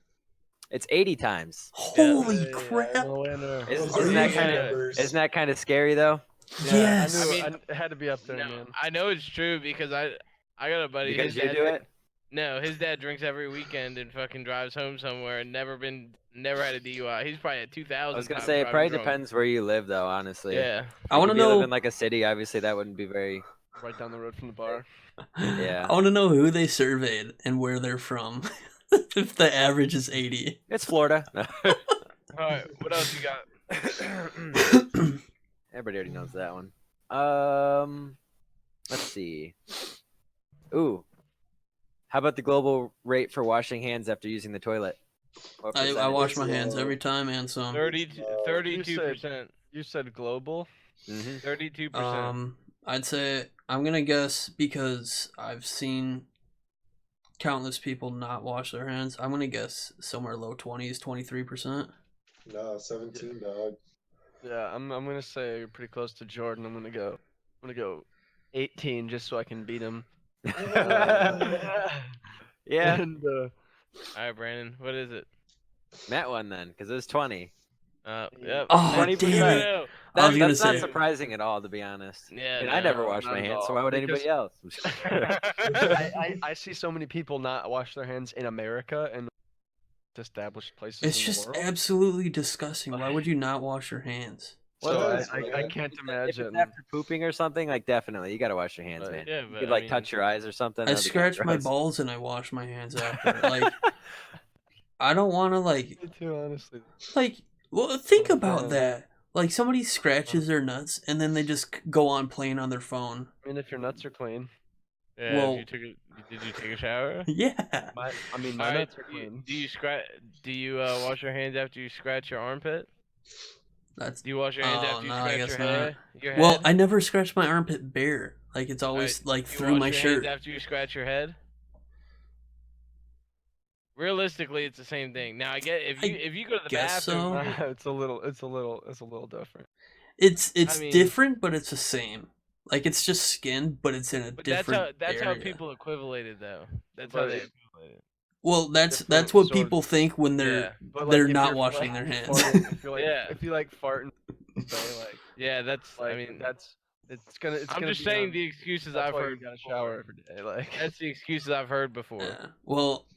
It's 80 times. Holy Yeah, crap! I'm a winner. Those Isn't are that easy kind numbers. of scary though? Yeah, Yes. I knew I mean, it had to be up there, No, man. I know it's true because I got a buddy. Because his you dad do it? No, his dad drinks every weekend and fucking drives home somewhere and never had a DUI. He's probably at 2,000. I was gonna times say it driving probably drunk. depends where you live though, honestly. Yeah. I want to If you live know. in like a city, obviously that wouldn't be very. Right down the road from the bar. Yeah. I want to know who they surveyed and where they're from. If the average is 80. It's Florida. All right. What else you got? Everybody already knows that one. Let's see. Ooh. How about the global rate for washing hands after using the toilet? What I percentage? wash my hands every time and some. 32%. You said global? Mhm. 32%. I'd say I'm gonna guess because I've seen countless people not wash their hands. I'm gonna guess somewhere low 20s, 23%. No, 17, dog. Yeah, I'm gonna say you're pretty close to Jordan. I'm gonna go 18 just so I can beat him. Yeah. And, All right, Brandon. What is it? Matt won then, because it was 20. Yep. Oh, 20%. damn it. No. I was gonna That's not say- surprising at all, to be honest. Yeah. And I never no, wash not my at hands, so all, why would because- anybody else? I see so many people not wash their hands in America and established places. It's in just the world. absolutely disgusting. Why would you not wash your hands? So Well, I can't If imagine. it's after pooping or something, like definitely, you gotta wash your hands, Right. man. Yeah, You but could I like mean, touch your eyes or something. I that'd be kinda scratch my gross. balls and I wash my hands after. Like, I don't want to Me too, honestly. Well, think Oh, about man. that. Like somebody scratches their nuts and then they just go on playing on their phone. I mean, if your nuts are clean. Yeah. Well- Did you take a shower? Yeah. My All nuts right. are clean. Do you wash your hands after you scratch your armpit? That's Do you wash your hands Oh, after you no, I scratch guess your not. head? Your well, head? I never scratch my armpit bare. Like it's always like Do you through wash my your shirt. hands after you scratch your head? Realistically, it's the same thing. Now, I get if you go to the guess bathroom. so. It's a little different. It's mean- different, but it's the same. Like it's just skin, but it's in a But that's different how area. people equated though. That's how But they it- equated. Well, that's different what sort- people think when they're Yeah. But they're if not you're, washing like, their hands. farting- if you're like, Yeah. if you like fart and say like, Yeah, that's. like I mean, that's it's I'm gonna just be saying on- the excuses that's I've why heard. you gotta before. shower every day. Like That's the excuses I've heard before. Yeah. Well,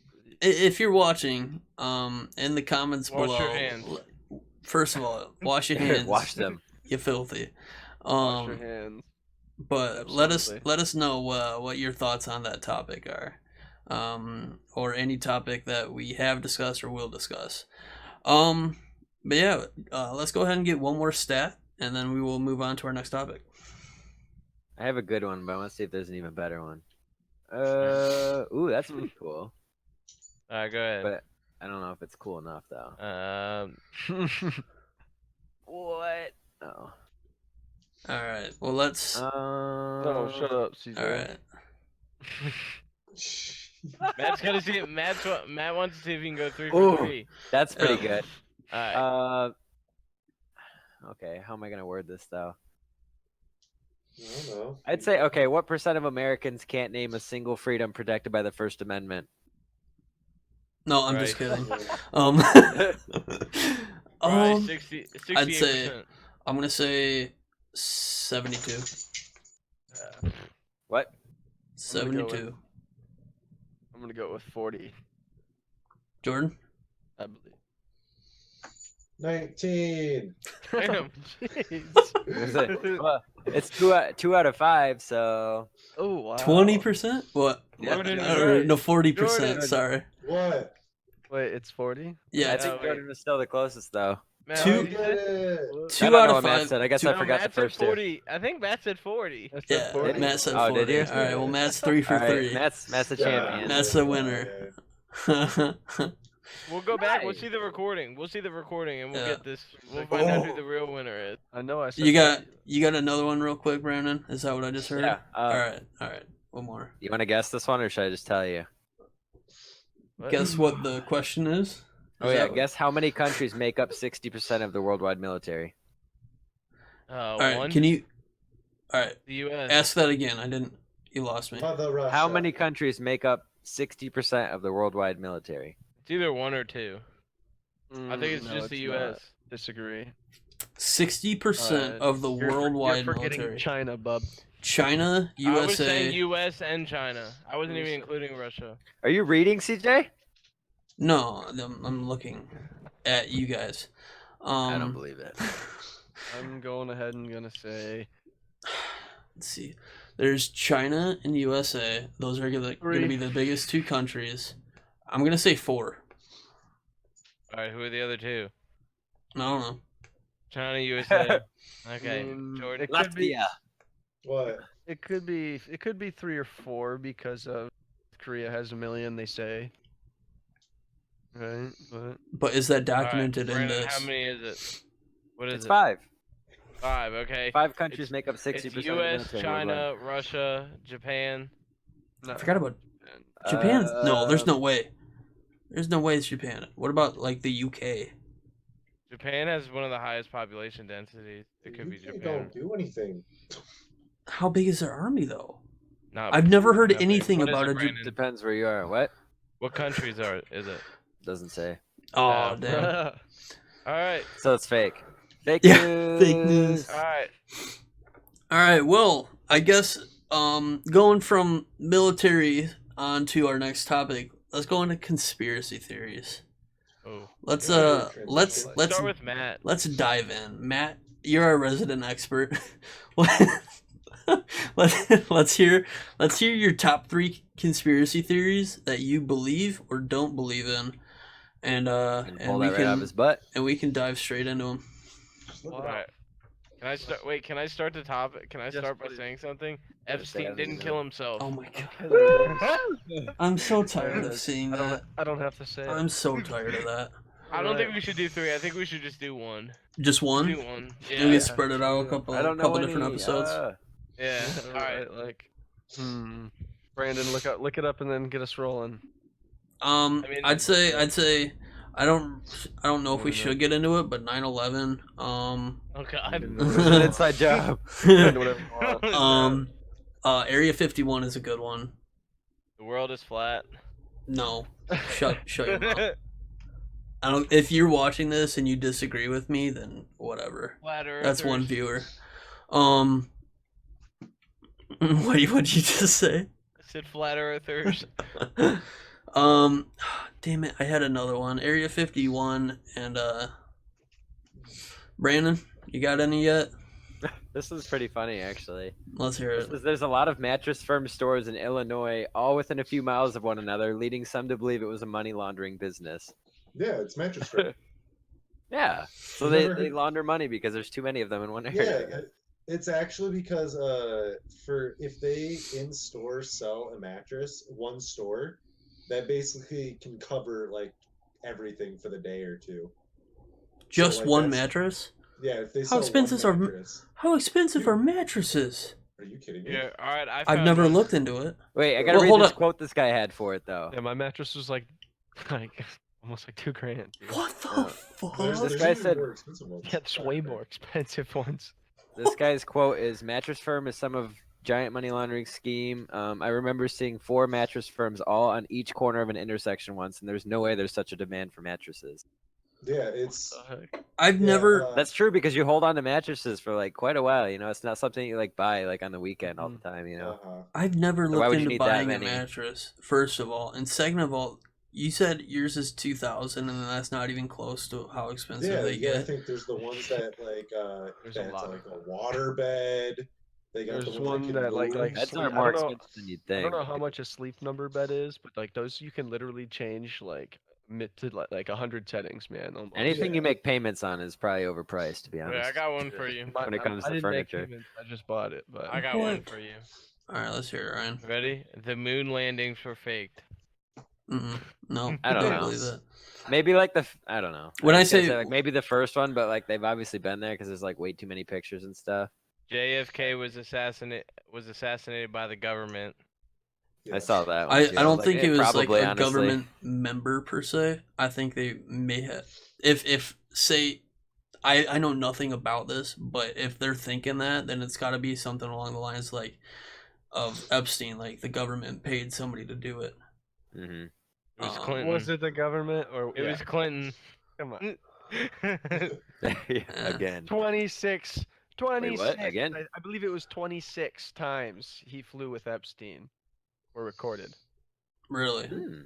if you're watching, in the comments Wash below, your hands. first of all, wash your hands. Wash them. You filthy. Wash your hands. But Absolutely. let us know what your thoughts on that topic are, or any topic that we have discussed or will discuss. But yeah, let's go ahead and get one more stat, and then we will move on to our next topic. I have a good one, but I want to see if there's an even better one. Ooh, that's pretty cool. All right, go ahead. But I don't know if it's cool enough though. What? Oh. All right. Well, let's. No, shut up, CJ. All right. Matt's gonna see it. Matt wants to see if he can go 3 Ooh. for 3. That's pretty good. All right. Okay, how am I gonna word this though? I don't know. I'd say, okay, what percent of Americans can't name a single freedom protected by the First Amendment? No, I'm just Right. kidding. Right, 68%. I'd say I'm gonna say 72. What? 72. I'm gonna go with 40. Jordan. I believe. 19. Damn. Jeez. Well, it's two out of 5, so 20%? What? Yeah. Jordan is Or, right. no, 40%. Jordan. Sorry. What? Wait, it's 40? Yeah, I it's think wait. Jordan was still the closest though. Matt, Two- what did you say? Yeah. I two don't out know of what Matt 5. said. I guess two- I forgot the Matt said first two. 40. I think Matt said 40. That's a Yeah, 40. Matt said Oh, 40. did you? All right, well, Matt's 3 for All right, 3. Matt's a Yeah. champion. Matt's the winner. We'll go back. We'll Nice. see the recording. We'll see the recording, and we'll Yeah. get this. We'll find out who Oh. the real winner is. I know I said You got another one real quick, Brandon? Is that what I just heard? Yeah. All right. One more. You want to guess this one, or should I just tell you? What? Guess what the question is? Oh Is yeah, that- guess how many countries make up 60% of the worldwide military? All right, One. can you? All right, The U.S. ask that again. I didn't. You lost me. Mother Russia. How many countries make up 60% of the worldwide military? It's either 1 or 2. I think it's no, just the not. U.S. Disagree. 60% of the worldwide you're forgetting military. China, bub. China, I was saying USA. U.S. and China. I wasn't even including Russia. Are you reading, CJ? No, I'm looking at you guys. I don't believe it. I'm going ahead and gonna say Let's see. There's China and USA. Those are going to be the biggest 2 countries. I'm going to say 4. All right, who are the other 2? I don't know. China, USA. Okay, Jordan. it could be Latvia. What? it could be 3 or 4 because of Korea has a million, they say. Right, But is that All right, documented in Brandon, this? how many is it? What is It's it? 5. 5. Okay. 5 countries make up 60% It's of the U.S., military China, worldwide. Russia, Japan. no. I forgot about Japan. No, there's Uh, no way. There's no way it's Japan. What about like the UK? Japan has one of the highest population densities. It could be You Japan. don't do anything. How big is their army though? Not I've never heard not big. anything What is about it, a. Brandon? Depends where you are. What? What countries is it? Doesn't say. Oh damn! All right. So it's fake. Fake Yeah, news. fake news. All right. All right. Well, I guess going from military on to our next topic. Let's go into conspiracy theories. Oh. Let's Yeah, let's Start with Matt. let's dive in. Matt, you're our resident expert. let's hear your top 3 conspiracy theories that you believe or don't believe in, and And pull we that right out of can his butt. dive straight into them. Just look All it up. right. Can I start? Wait. Can I start the topic? Can I Yes, start by please. saying something? Gotta say Epstein didn't everything. kill himself. Oh my god, I'm so tired of Yes. seeing I don't. that. I don't have to say. I'm so tired of that. I don't think we should do 3. I think we should just do 1. Just Do one. 1. And Yeah. we spread it out a couple, I don't know couple any, different episodes. Yeah. All right. Like, Brandon, look it up and then get us rolling. I mean- I'd say, I don't know if we Why not? should get into it, but 9/11. Oh God. It's an inside job. Whatever you want. Area 51 is a good one. The world is flat. No, shut your mouth. I don't. If you're watching this and you disagree with me, then whatever. Flat Earthers. That's one viewer. What'd you just say? I said flat earthers. Damn it, I had another one. Area 51 and Brandon, you got any yet? This is pretty funny, actually. Let's hear it. There's a lot of mattress firm stores in Illinois, all within a few miles of one another, leading some to believe it was a money laundering business. Yeah, it's mattress firm. Yeah, so You've they never heard- launder money because there's too many of them in one area. Yeah, it's actually because for if they in store sell a mattress, one store, that basically can cover like everything for the day or two. Just like, one that's- mattress? Yeah, if they How sell expensive one are mattress, How expensive are mattresses? are you kidding me? Yeah. All right. I I've found never one. looked into it. Wait, I gotta Well, read hold this up. quote this guy had for it though. Yeah, my mattress was like almost like $2,000. Dude. What the Yeah. fuck? This There's guy even said- more expensive ones. Yeah, there's way more expensive ones. This guy's quote is, "Mattress firm is some of giant money laundering scheme. I remember seeing 4 mattress firms all on each corner of an intersection once, and there's no way there's such a demand for mattresses." Yeah, it's What the heck? I've yeah, never. That's true because you hold on to mattresses for like quite a while. You know, it's not something you like buy like on the weekend all the time. You know, uh-huh. I've never So why looked would you into need that buying a many? mattress. First of all, and second of all, you said yours is 2,000, and that's not even close to how expensive Yeah, they yeah. I get. think there's the ones that like There's a that's lot like of a water bed. They got There's the one ones that, like- move. beds sleep- are I more don't know- expensive than you'd I think. don't know how much a sleep number bed is, but like those you can literally change like to like 100 settings, man. Almost. Anything Yeah. you make payments on is probably overpriced, to be Wait, honest. I got one for you. when it comes I to didn't make furniture. payments, I just bought it, but I got one What? for you. All right, let's hear it, Ryan. Ready? The moon landings were faked. No, I don't know. believe that. Maybe like I don't know. When I was gonna say- like maybe the first one, but like they've obviously been there because there's like way too many pictures and stuff. JFK was assassinated by the government. I Yes. saw that. One I too. don't like, think it was like probably, a honestly. government member per se. I think they may have. If say, I know nothing about this, but if they're thinking that, then it's got to be something along the lines like of Epstein, like the government paid somebody to do it. Mhm. It was Um, Clinton. was it the government or It was Clinton. Come on. Yeah, again. 26. 26. Again? I believe it was 26 times he flew with Epstein were recorded. Really? Hmm.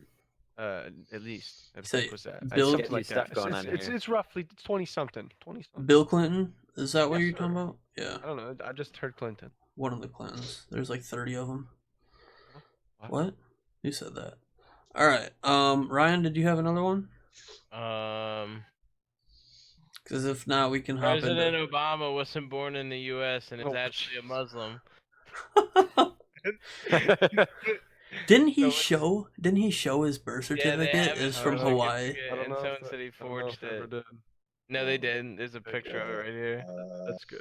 At least. I So, think was that. Bill- Something like Stuff that. going on It's here. roughly 20 something. 20 something. Bill Clinton? Is that what Yes, you're talking sir. about? Yeah, I don't know. I just heard Clinton. one of the Clintons. There's like 30 of them. What? What? Who said that? All right. Ryan, did you have another one? Because if not, we can hop President into. Obama wasn't born in the U.S. and is Oh, actually a Muslim. Didn't he So show? Didn't he show his birth Yeah, they certificate have is his from I don't know. Hawaii? certificate, I don't and know. someone if said he I don't know forged if they ever it. did. No, they didn't. There's a picture of it right here. That's good.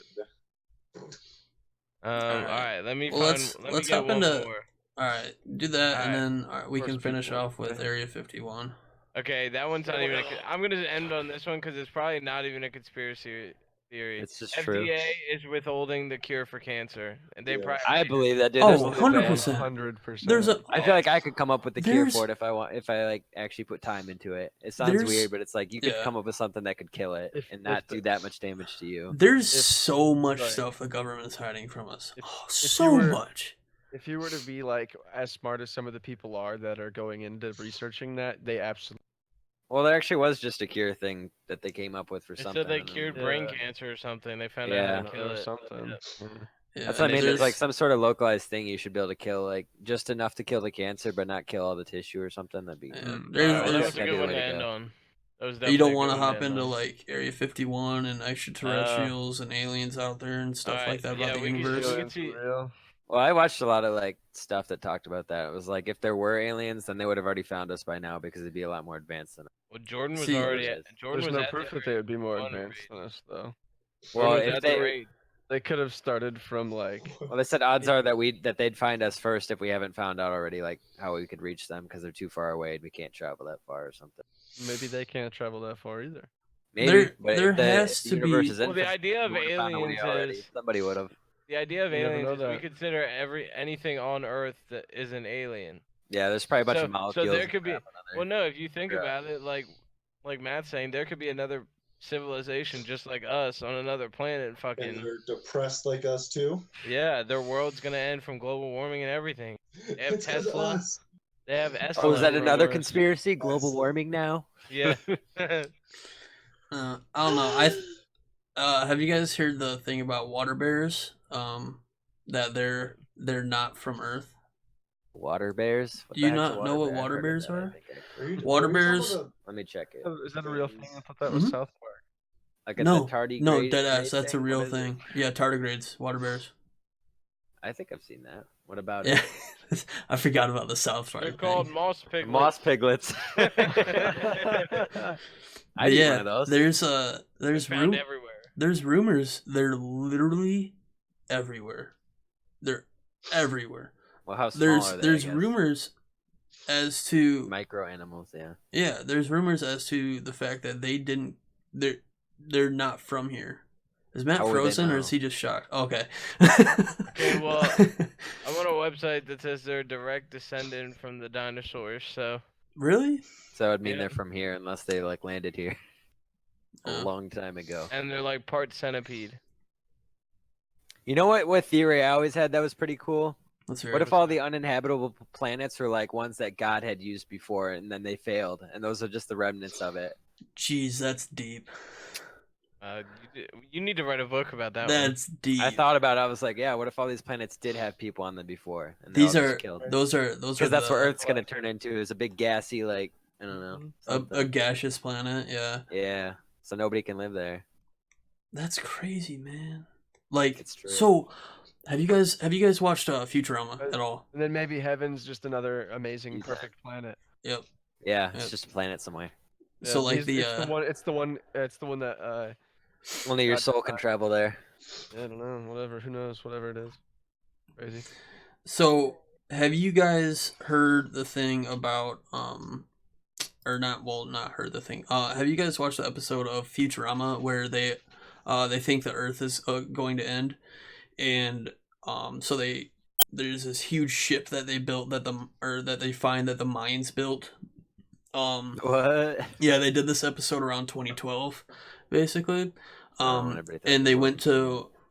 All right, let me Well, find. let's- let let's me get hop one into- more. All right, do that, and Alright. then we can First finish people. off with Area 51. Okay, that one's not even. I'm gonna end on this one because it's probably not even a conspiracy theory. It's just true. FDA is withholding the cure for cancer, and they Yeah. probably. I believe that, dude. Oh, There's a- 100%. 100%. There's a. I feel like I could come up with the cure There's- for it if I like actually put time into it. It sounds There's- weird, but it's like you could yeah. come up with something that could kill it If- and not if the- do that much damage to you. There's If- so much right. stuff the government's hiding from us. If- Oh, if so you were- much. If you were to be like as smart as some of the people are that are going into researching that, they absolutely. Well, there actually was just a cure thing that they came up with for They something. said they and then- cured Yeah. brain cancer or something. They found Yeah. out how to kill or it. something. Yeah. Yeah, That's what I mean. There's like there's- some sort of localized thing you should be able to kill, like just enough to kill the cancer, but not kill all the tissue or something. That'd be. Yeah, Mm. there's- Alright, there's that was a gotta be good a one way to to end go. on. That was you definitely don't a want to good one hop end into on. like Area 51 and extraterrestrials and aliens out there and stuff Alright, like that yeah, about the we can- universe. we Aliens see- for real. Well, I watched a lot of like stuff that talked about that. It was like if there were aliens, then they would have already found us by now because they'd be a lot more advanced than us. Well, Jordan was See, already. there's- Jordan There's was no at proof the that they would be more Jordan advanced than us, though. Well, Jordan was if at the they, raid. They could have started from like. well, they said odds are that they'd find us first if we haven't found out already, like how we could reach them because they're too far away and we can't travel that far or something. Maybe they can't travel that far either. Maybe, There- but there if the has to universe be- is Well, the infinite, idea of we would've found a way aliens already. is Somebody would have. the idea of You never aliens know is we that. consider anything on Earth that is an alien. Yeah, there's probably a bunch So- of so molecules. there and could be- crap on other- Well, no, if you think Yeah. about it, like Matt's saying, there could be another civilization just like us on another planet. And Fucking they're depressed like us too. yeah, their world's gonna end from global warming and everything. have It's 'cause of Tesla. us. They have Oh, is that Esalen another rollers. conspiracy? Global warming now? Yeah. I don't know. Have you guys heard the thing about water bears? That they're not from Earth. Water bears? What Do you the heck's a not know what bear? I've water heard of bears that, I are? think Water Are we talking bears? about Let me check it. Is that a real thing? I thought that was Mhm. South Park. Like No, the tardigrade no, dead ass. grade That's a thing? real What is it? thing. Yeah, tardigrades, water bears. I think I've seen that. What about Yeah, it? I forgot about the South Park They're thing. called moss The piglets. moss piglets. But I'd eat yeah, one of those. there's They're found everywhere. there's rumors they're literally everywhere. They're everywhere. Well, how small are they? There's I guess? rumors as to Micro animals, yeah. yeah, there's rumors as to the fact that they're not from here. Is Matt How would they frozen or know? is he just shocked? Okay. Okay, well, I'm on a website that says they're a direct descendant from the dinosaurs, so Really? So it would mean Yeah. they're from here unless they like landed here a Oh. long time ago. and they're like part centipede. You know what theory I always had that was pretty cool? Let's hear What it. if all the uninhabitable planets were like ones that God had used before and then they failed, and those are just the remnants of it? Jeez, that's deep. You need to write a book about that one. That's deep. I thought about it. I was like, yeah, what if all these planets did have people on them before? And they're all These just are killed. those are Because that's what the- Earth's gonna turn into, is a big gassy, like, I don't know. a something. gaseous planet. Yeah, Yeah. So nobody can live there. that's crazy, man. Like, It's true. so have you guys watched Futurama at all? And then maybe heaven's just another amazing, Yeah. perfect planet. Yep. Yeah, it's Yep. just a planet somewhere. So like it's the it's the one that Only your God soul can decided. travel there. I don't know, whatever, who knows, whatever it is. Crazy. so have you guys heard the thing about or not heard the thing. Have you guys watched the episode of Futurama where they think the Earth is going to end, and so there's this huge ship that they built that they find that the Mayans built. What? Yeah, they did this episode around 2012, basically. Oh, everybody thought And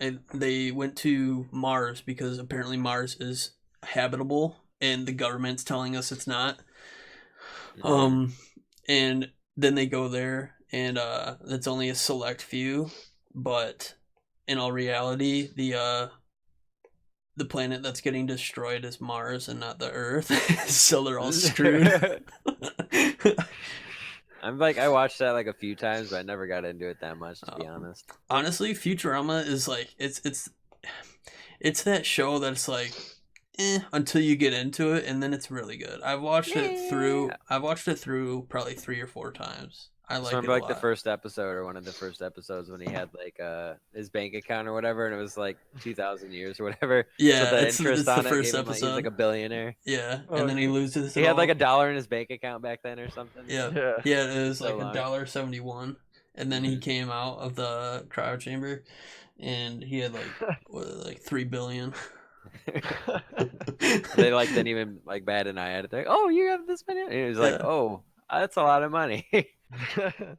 it they went to Mars because apparently Mars is habitable, and the government's telling us it's not. And then they go there, and it's only a select few, but in all reality, the planet that's getting destroyed is Mars and not the Earth, so they're all screwed. I'm like, I watched that like a few times, but I never got into it that much, to be honest. Honestly, Futurama is like it's that show that's like until you get into it, and then it's really good. I've watched it through probably 3 or 4 times. I like So it remember a like the lot. first episode or one of the first episodes when he had like his bank account or whatever, and it was like 2,000 years or whatever. Yeah, so the it's interest the on it first gave him, like, he was like a episode. billionaire. Yeah, Oh, and then he yeah. loses. He it had like all. $1 in his bank account back then or something. Yeah, Yeah. yeah, it was So like long. $1.71, and then he came out of the cryo chamber, and he had like 3 billion. They like didn't even like bat an eye at it. They're like, oh, you have this many? And he was like, Yeah. oh, that's a lot of money. That'd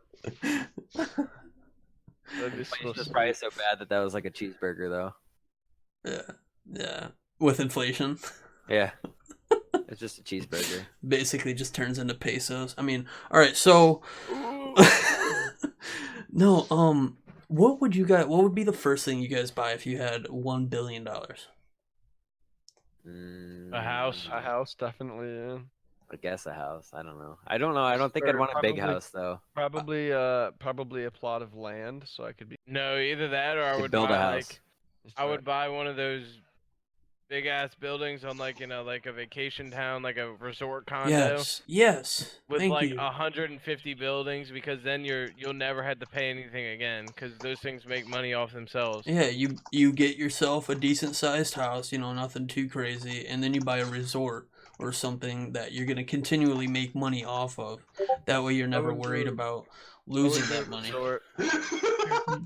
be so It's just sweet. probably so bad that was like a cheeseburger though. Yeah, with inflation, Yeah. It's just a cheeseburger. basically just turns into pesos. I mean, all right, so no, what would be the first thing you guys buy if you had $1 billion? A house. A house, definitely. Yeah. I guess a house. I don't know. I don't think I'd Or want a big probably- house though. Probably a plot of land, so I could be. No, either that or I Could would build buy a house. like I would buy one of those big ass buildings on like like a vacation town, like a resort condo. Yes. With Thank like you. 150 buildings, because then you'll never have to pay anything again, because those things make money off themselves. Yeah, you get yourself a decent sized house, nothing too crazy, and then you buy a resort or something that you're gonna continually make money off of. That way you're never would worried do- about losing that money.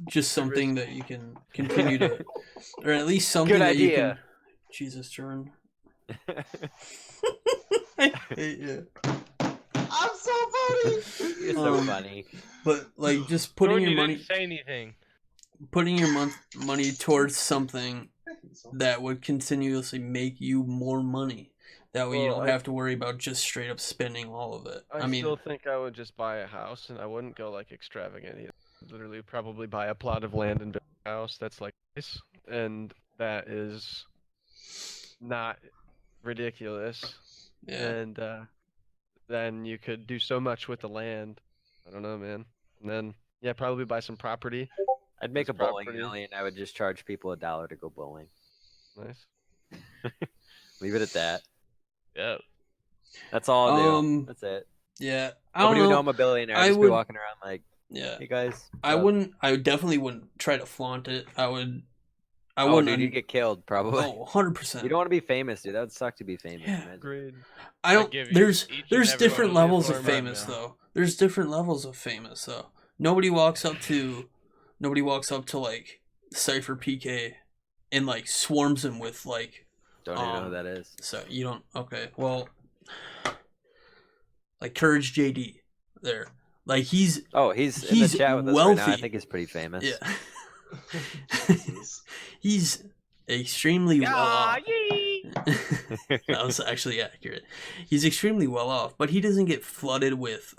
Just something that you can continue to, or at least something Good that you can. idea. Jesus, Jordan. I hate you. I'm so funny. You're so Um, funny. But like just putting Jordan, your you money, didn't say anything. putting your money towards something that would continuously make you more money. That way you Well, don't I- have to worry about just straight up spending all of it. I I mean, still think I would just buy a house, and I wouldn't go like extravagant either. Literally, probably buy a plot of land and build a house that's like nice, and that is not ridiculous. yeah. And then you could do so much with the land. I don't know, man. And then yeah, probably buy some property. I'd make This a bowling property- alley, and I would just charge people $1 to go bowling. Nice. Leave it at that. Yeah. That's all I'll do. Um, That's it. Yeah. I don't Nobody would know know. I'm a billionaire. I I'd just would- be walking around like, Yeah. hey guys. I what's up?" wouldn't. I definitely wouldn't try to flaunt it. I would. I Oh, wouldn't. dude, you'd get killed probably. Oh, 100%. You don't want to be famous, dude. That would suck to be famous. Yeah. Imagine. Agreed. I don't. give you There's each and there's every different one of levels these of for my famous bill. though. There's different levels of famous though. Nobody walks up to like Cypher PK and like swarms him with like. Don't even know who that is. So you don't. Okay. Well. Like Courage JD, there. Like he's Oh, he's in the He's chat with us right now. I wealthy. think he's pretty famous. yeah. Jesus. He's extremely well Ah, off. yee! That was actually accurate. He's extremely well off, but he doesn't get flooded with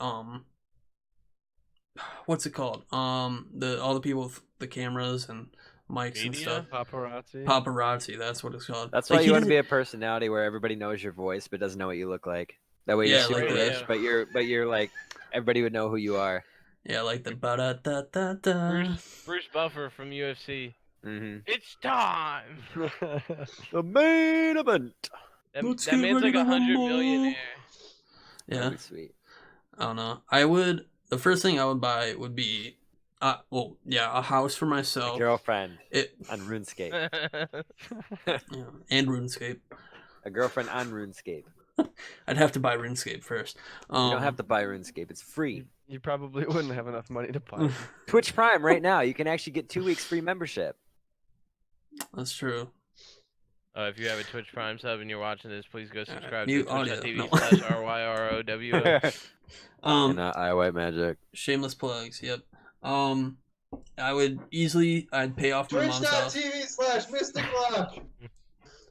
what's it called? All the people with the cameras and mics and Media? stuff. Paparazzi. Paparazzi, that's what it's called. That's Like, why he you want to doesn't- be a personality where everybody knows your voice but doesn't know what you look like. That way you're Yeah, super like rich, that. but you're like everybody would know who you are. Yeah, like the ba da da da da. Bruce Buffer from UFC. Mm-hmm. It's time. The main event. That, Let's that get man's ready like to 100 rumble. millionaire. Yeah, That'd be sweet. I don't know. I would. The first thing I would buy would be, a house for A myself. girlfriend It on RuneScape. yeah, and RuneScape. A girlfriend on RuneScape. I'd have to buy RuneScape first. You don't have to buy RuneScape. It's free. You probably wouldn't have enough money to buy. Twitch Prime right now. You can actually get 2 weeks free membership. That's true. If you have a Twitch Prime sub and you're watching this, please go subscribe mute to audio. twitch.tv No. /RYROWO. And iWhiteMagic. Shameless plugs. Yep. I'd pay off my mom's house. Twitch.tv/MysticLuck.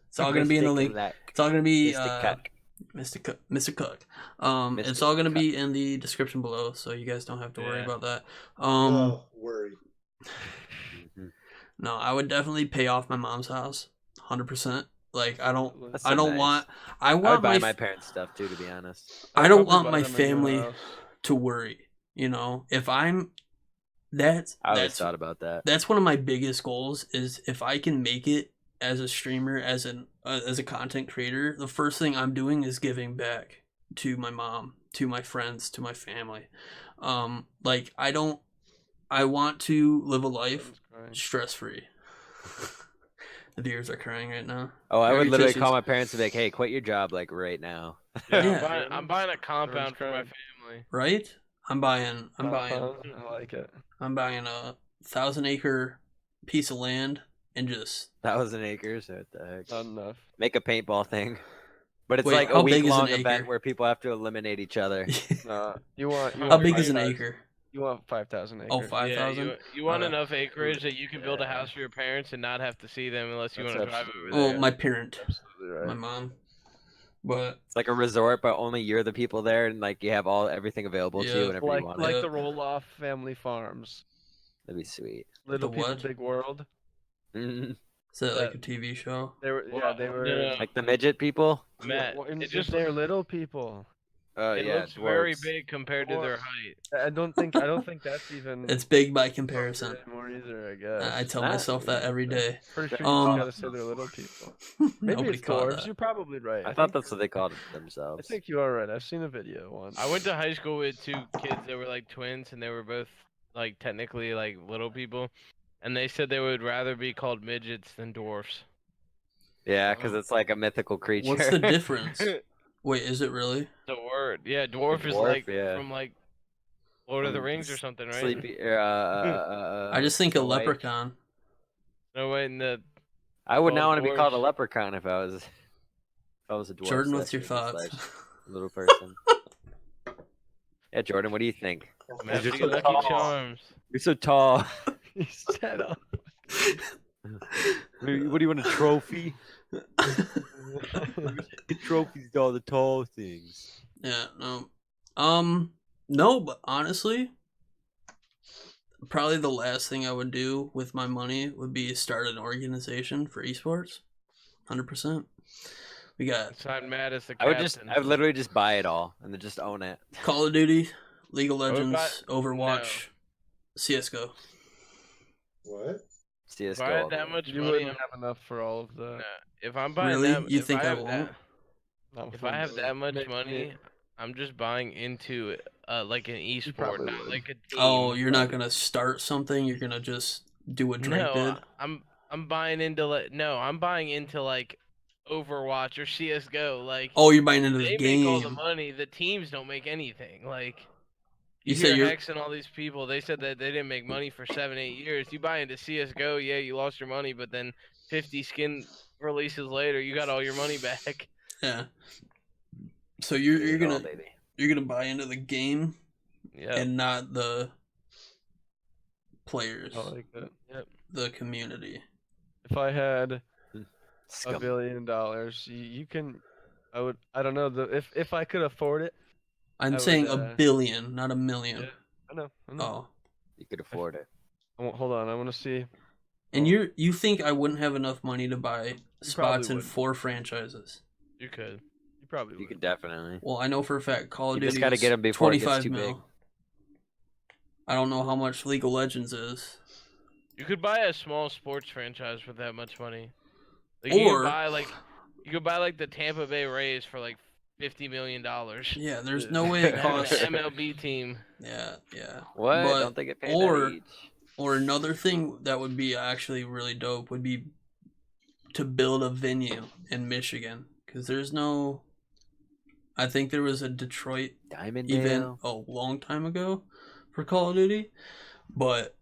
It's all gonna be in the link. Luck. It's all gonna be Mystic Cuck. Mr. Cook. It's Mystic all gonna Cuck. be in the description below, so you guys don't have to worry Yeah. about that. Oh, worry. Mhm. No, I would definitely pay off my mom's house, 100%. Like I don't, That's I so don't nice. want, I I would want buy my, my parents' stuff too, to be honest. I don't Probably want buy my them a new family house. to worry. You know, if I'm, that's I always that's thought about that. that's one of my biggest goals is if I can make it as a streamer, as a content creator, the first thing I'm doing is giving back to my mom, to my friends, to my family. Like I want to live a life Someone's crying. stress free. The viewers are crying right now. Oh, I would Harry literally Tissues. call my parents and be like, "Hey, quit your job like right now." Yeah, Yeah. I'm buying a compound for my crying. family. Right? I'm buying I like it. a 1,000-acre piece of land and just 1,000 acres. What the heck? Not enough. Make a paintball thing. But it's Wait, like how a big is an week-long event acre? where people have to eliminate each other. You want? how big is an acre? You want 5,000 acres? Oh, 5,000. Yeah, you want Okay. enough acreage that you can build a Yeah. house for your parents and not have to see them unless you That's want to drive absolutely over Well, there. my parent, Absolutely my right. mom, but It's like a resort, but only you're the people there, and like you have everything available to Yeah. you whenever Like you want like it. the roll-off family farms. That'd be sweet. Little The People, what? Big World. Mhm. is that like a TV show? They were Well, they were. no. Like the midget people. Matt, Well, it just just they're little people. Oh it yeah, looks very dwarves. big compared to their height. I don't think that's even. It's big by comparison. More either, I guess. I tell Not- myself that every day. Pretty sure you Um, just gotta say they're little people. Maybe Nobody it's caught dwarves. that. You're probably right. I thought that's what they called themselves. I think you are right. I've seen a video once. I went to high school with two kids that were like twins, and they were both like technically like little people, and they said they would rather be called midgets than dwarfs. Yeah, because it's like a mythical creature. What's the difference? Wait, is it really? The word, yeah, dwarf is Dwarf, like yeah. from like Lord of the From Rings or something, right? Sleepy. I just think a Snow White. leprechaun. No way, in the I would called not want to be called a dwarves. leprechaun if I was a dwarf. Jordan, so what's your that's thoughts? slash Little person. Yeah, Jordan, what do you think? Magic You're so Lucky tall. Charms. You're so tall. He said, What do you want, a trophy? Trophies to all the tall things. Yeah, no. No, but honestly, probably the last thing I would do with my money would be start an organization for esports. 100%. We got Sign Matt as the I captain. would literally just buy it all and then just own it. Call of Duty, League of would buy- Legends, Overwatch, CS:GO. What? CS:GO. If I had all the that way. much You money, wouldn't have enough for all of the. nah, if I'm buying Really? that, You if think I have won't? that, not if for I have that much maybe- money, I'm just buying into like an esport, probably not would. like a team. Oh, you're not gonna start something. You're gonna just do what Drake No, did. I'm buying into I'm buying into like Overwatch or CS:GO. Like Oh, you're buying into the they make all the game. money. The teams don't make anything. Like You you say hear you're- Hex and all these people. They said that they didn't make money for 7-8 years. You buy into CS:GO, yeah, you lost your money, but then 50 skin releases later, you got all your money back. Yeah. So you're Get it all, gonna baby. you're gonna buy into the game Yeah. and not the players, I like that. the community. If I had Scum. $1 billion, you can. I don't know if I could afford it. I'm I saying would, a billion, not a million. Yeah, I know. Oh. You could afford it. Hold on, I want to see. And Oh. you think I wouldn't have enough money to buy spots in would. 4 franchises? You could. You probably You would. could definitely. Well, I know for a fact Call of You Duty just gotta is get 'em before it gets 25 too mil. big. I don't know how much League of Legends is. You could buy a small sports franchise for that much money. Like, Or- you could buy like the Tampa Bay Rays for like $50 million. Yeah, there's no way it An costs. MLB team. Yeah. What? But- Don't they get paid or- that each? Or another thing that would be actually really dope would be to build a venue in Michigan, because there's no. I think there was a Detroit Diamond event a long time ago for Call of Duty, but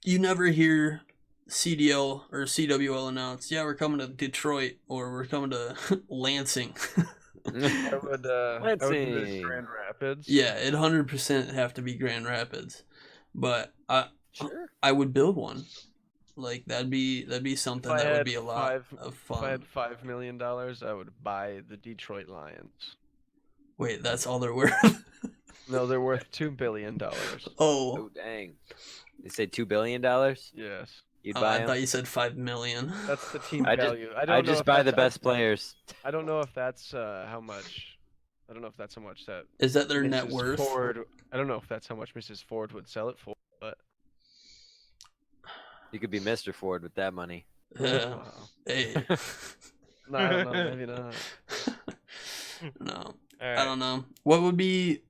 you never hear CDL or CWL announce, "Yeah, we're coming to Detroit" or "We're coming to Lansing." I would. I would do it Lansing. Grand Rapids. Yeah, it 100% have to be Grand Rapids, but Sure. I would build one. Like that'd be something If I that would had be a lot of If I had fun. $5 million, I would buy the Detroit Lions. Wait, that's all they're worth. No, they're worth $2 billion. Oh, Oh dang! You say $2 billion? Yes, You'd buy I 'em? thought you said 5 million. that's the team I just- value. I don't know just if buy the that's- best players. I don't know if that's how much. I don't know if that's how much that. Is that their net Mrs. worth? Ford, I don't know if that's how much Mrs. Ford would sell it for, but You could be Mr. Ford with that money. Yeah. wow. Hey. No, I don't know, maybe not. No, All I right. don't know. What would be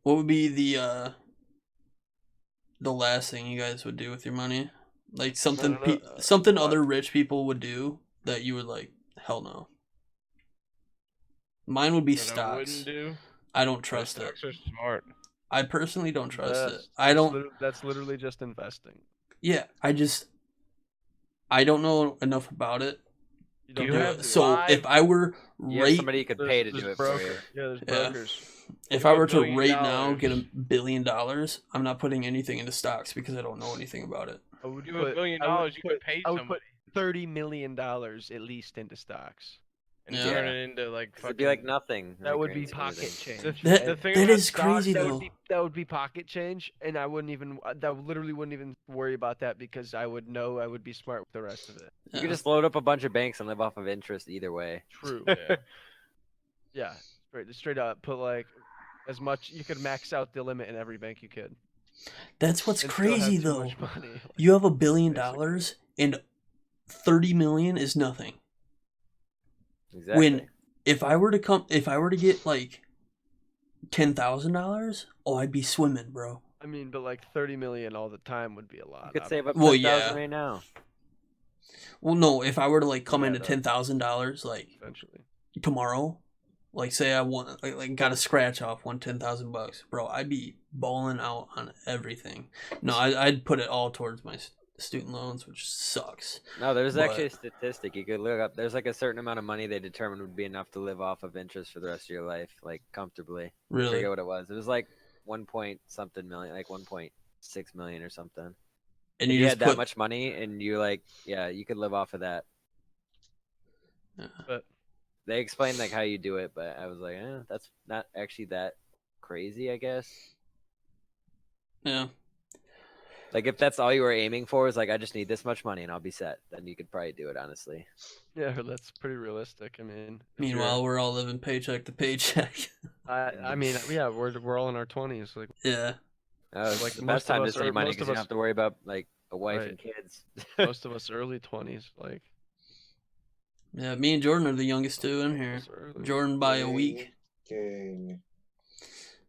the last thing you guys would do with your money? Like something don't know, something what? other rich people would do that you would like, hell no. Mine would be What I stocks. wouldn't do. I don't trust it. Stocks are smart. I personally don't trust it. That's- I that's don't. That's literally just investing. Yeah, I don't know enough about it. You to don't You do have have it. to. So five- if I were You have right, somebody you could There's- pay to there's do it broker. for you. Yeah, there's Yeah. brokers. if You I have were to $1 billion. right now get $1 billion, I'm not putting anything into stocks because I don't know anything about it. I would You have $1 billion, I would you could pay I would somebody put $30 million at least into stocks. and Yeah. turn it into like It'd be like fucking- nothing. in That the would grand be scheme of pocket things. change. That- The thing that about is stocks, crazy that though. would be pocket change, and I wouldn't even. That literally wouldn't even worry about that because I would know I would be smart with the rest of it. You Yeah. could just load up a bunch of banks and live off of interest either way. True. Yeah. Yeah, straight up. Put like as much. You could max out the limit in every bank you could. That's what's and still have crazy too though. much money. You have $1 billion Basically. and 30 million is nothing. Exactly. If I were to get like $10,000, oh, I'd be swimming, bro. I mean, but like 30 million all the time would be a lot. You could save up Well, 10,000 yeah. right now. Well, no, if I were to like come Yeah, into that- $10,000 like eventually. tomorrow, like say I want like got a scratch off, won $10,000, bro, I'd be balling out on everything. No, I'd put it all towards my student loans, which sucks. No, there's But- actually a statistic you could look up. There's like a certain amount of money they determined would be enough to live off of interest for the rest of your life, like comfortably. I Really, forget what it was. It was like 1 point something million, like 1.6 million or something. and If you you just had that put much money and you like, yeah, you could live off of that. But They explained like how you do it, but I was like, that's not actually that crazy, I guess. Yeah. Like if that's all you were aiming for is like I just need this much money and I'll be set, then you could probably do it honestly. yeah, that's pretty realistic. I mean, if Meanwhile, we're all living paycheck to paycheck. I mean, yeah, we're all in our 20s. Like, Yeah. It's Like the most best time of to us save money most because of you don't us- have to worry about like a wife Right. and kids. most of us early 20s. Like, Yeah, me and Jordan are the youngest two in here. us early. Jordan by a week. King.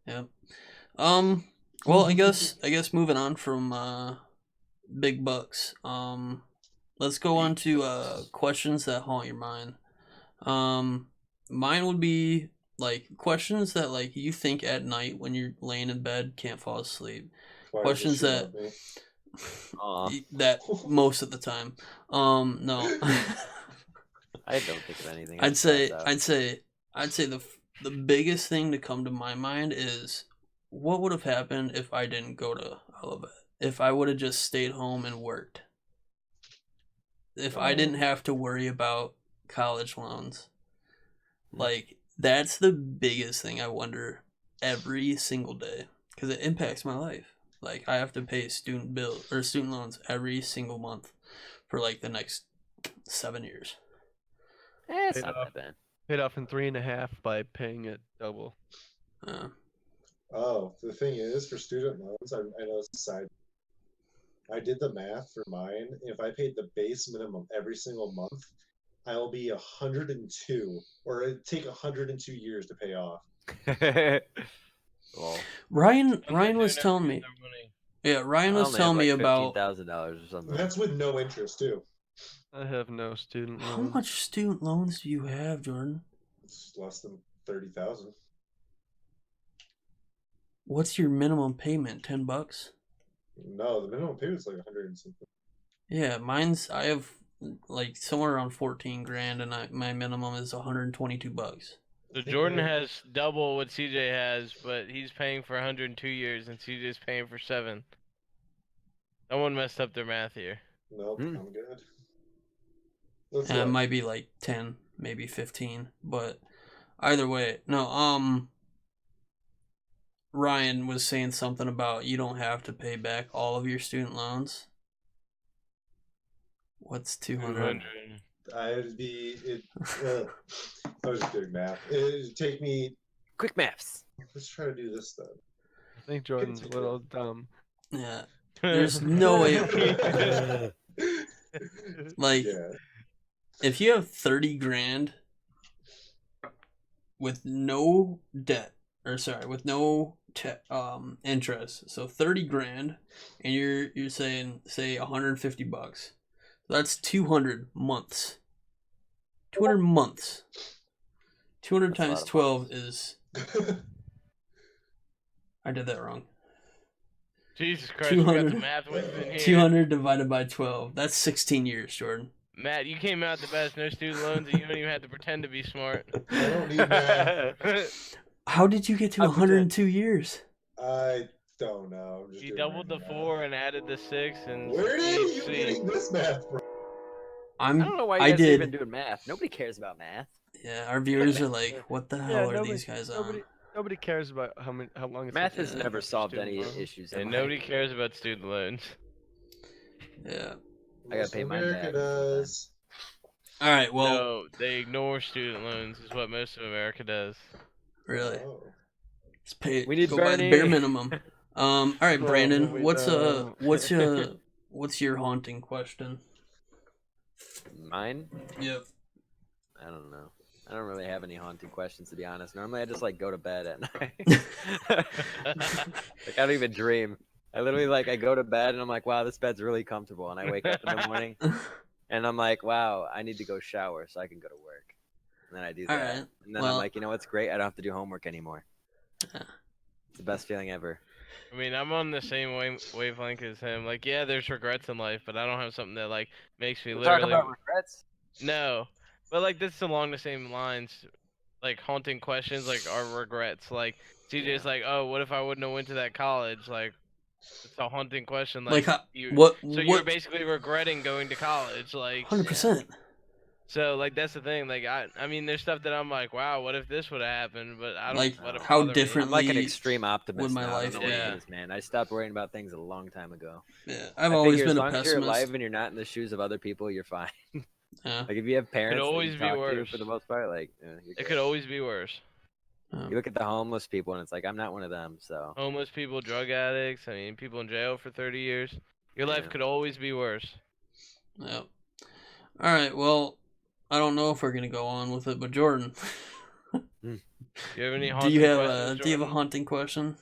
Yep. Well, I guess moving on from big bucks. Let's go on to questions that haunt your mind. Mine would be like questions that like you think at night when you're laying in bed, can't fall asleep. Why does Questions this shit that love me? that most of the time. No. I don't think of anything. I'd say I'd the biggest thing to come to my mind is what would have happened if I didn't go to Olivet? If I would have just stayed home and worked. If I didn't have to worry about college loans. Like that's the biggest thing I wonder every single day because it impacts my life. Like I have to pay student loans every single month for like the next 7 years. it's Paid not off. that bad. Paid off in 3.5 by paying it double. Oh, the thing is, for student loans, I know it's a side. I did the math for mine. If I paid the base minimum every single month, I'll be 102, or it'd take 102 years to pay off. Well, Ryan Sounds like was they telling never me. get their money. Yeah, Ryan I was only telling have, me like, about $15,000 or something. That's with no interest too. I have no student how loans. much student loans do you have, Jordan? It's less than 30,000. What's your minimum payment? $10? No, the minimum payment is like 100 and something. Yeah, I have like somewhere around 14 grand, and my minimum is $122. So Jordan has double what CJ has, but he's paying for 102 years, and CJ's paying for 7. Someone messed up their math here. Nope, Hmm. I'm good. Let's And it look. might be like 10, maybe 15, but either way, no. Ryan was saying something about you don't have to pay back all of your student loans. What's 200? 200. I was just doing math. It'd take me. Quick maths. Let's try to do this then. I think Jordan's a little dumb. Yeah, there's no way. Like, Yeah. if you have 30 grand with no debt, or sorry, with no interest, so 30 grand, and you're saying say $150, that's 200 months. 200 months. 200 That's a lot times of 12 is. I did that wrong. Jesus Christ, we got 200 the math wins in here. 200 divided by 12. That's 16 years, Jordan. Matt, you came out the best, no student loans, and you don't even have to pretend to be smart. I don't need math. How did you get to How'd you 102 years? I don't know. I'm just You doing doubled the random 4 and added the 6, and math. Where did you see. getting this math from? I don't know why you I guys are did. even doing math. Nobody cares about math. Yeah, our viewers are like, what the hell are these guys on? Nobody cares about how long it's Math has taken to never get solved student any loans. issues. in And life. nobody cares about student loans. Yeah. I gotta pay mine America back. does. All right, well, No, they ignore student loans, is what most of America does. really. Oh. Let's pay We need go by the Bernie. bare minimum. All right, Oh, Brandon, we what's don't. what's your haunting question? Mine? Yep. I don't know. I don't really have any haunting questions to be honest. Normally I just like go to bed at night. Like I don't even dream. I literally like I go to bed and I'm like, wow, this bed's really comfortable, and I wake up in the morning and I'm like, wow, I need to go shower so I can go to work. And then I do that. All right. And then Well- I'm like, you know what's great? I don't have to do homework anymore. Yeah. It's the best feeling ever. I mean, I'm on the same wavelength as him. Like, yeah, there's regrets in life, but I don't have something that like makes me We're talking literally. about regrets. No, but like this is along the same lines. Like haunting questions, like are regrets. Like CJ's like, oh, what if I wouldn't have went to that college? Like, it's a haunting question. Like, Like, what? so you're What? basically regretting going to college. Like, 100%. So like that's the thing. Like I mean, there's stuff that I'm like, wow, what if this would have happened? But I don't Like, let it how bother me. different- I'm like an Differently extreme optimist would my now. I life don't know what be? it is, man. I stopped worrying about things a long time ago. Yeah, I've I always figure been as a long as you're pessimist. alive and you're not in the shoes of other people, you're fine. Yeah. Like if you have parents that always you be talk to worse. for the most part, like you're It good. could always be worse. You look at the homeless people and it's like I'm not one of them. So Homeless people, drug addicts. I mean, people in jail for 30 years. Your life Yeah. could always be worse. Yep. All right. Well, I don't know if we're gonna go on with it, but Jordan, Do you have any do haunting you have questions, a Jordan? haunting question?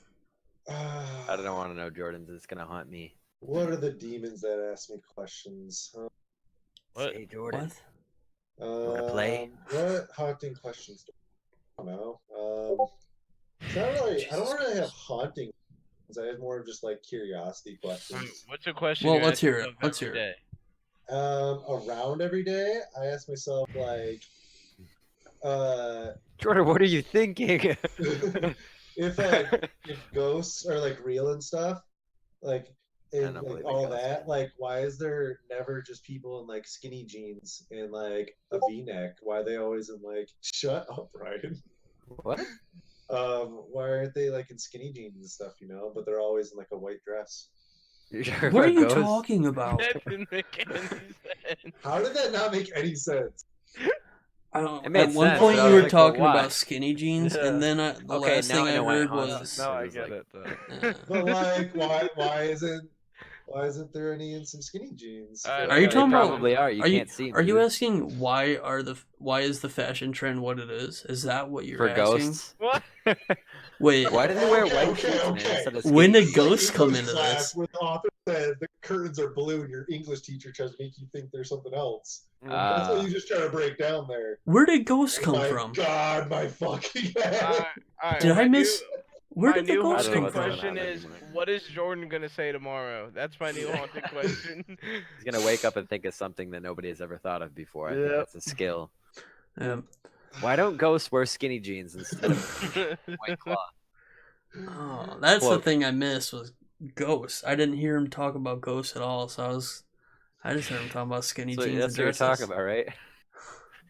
I don't want to know, Jordan's. It's gonna haunt me. What are the demons that ask me questions? What? Say, Jordan. What? Wanna play? What haunting questions? I don't know. It's not really. I don't really have haunting. I have more of just like curiosity questions. What's a question? Well, you let's ask hear it. yourself Let's every hear it. day? Around every day, I ask myself like, Jordan, what are you thinking? if ghosts are like real and stuff, like and don't like believe in all ghosts. that, like why is there never just people in like skinny jeans and like a V-neck? Why are they always in like shut up, Ryan? What? Why aren't they like in skinny jeans and stuff, but they're always in like a white dress? You sure What are about you ghosts? talking about? That didn't make any sense. How did that not make any sense? I don't. It made At one sense, point, but I you was were like, well, talking why? about skinny jeans, Yeah. and then the Okay, last now thing I I know why it heard haunts was. us. Now It I was get like- it though. But like, why isn't there any in some skinny jeans? Are you They talking about- probably are. You Are you can't see 'em, are you dude. asking why is the fashion trend what it is? Is that what you're For asking? ghosts? What? Wait, Why do they wear Okay, white okay, sheets, man, okay. instead of When skinny did ghosts Like come English into class this? where the author says the curtains are blue and your English teacher tries to make you think there's something else. That's what you just try to break down there. Where did ghosts Oh come my from? God, my fucking head. Alright, Did I my miss? Where my did the new ghosts haunting come from? question is, what is Jordan gonna say tomorrow? That's my new haunting question. He's gonna wake up and think of something that nobody has ever thought of before. I think Yep. that's a skill. Yeah. Why don't ghosts wear skinny jeans instead of white cloth? Oh, that's the Cloak. thing I missed was ghosts. I didn't hear him talk about ghosts at all, so I just heard him talking about skinny So jeans that's and what you're talking dresses. about, right?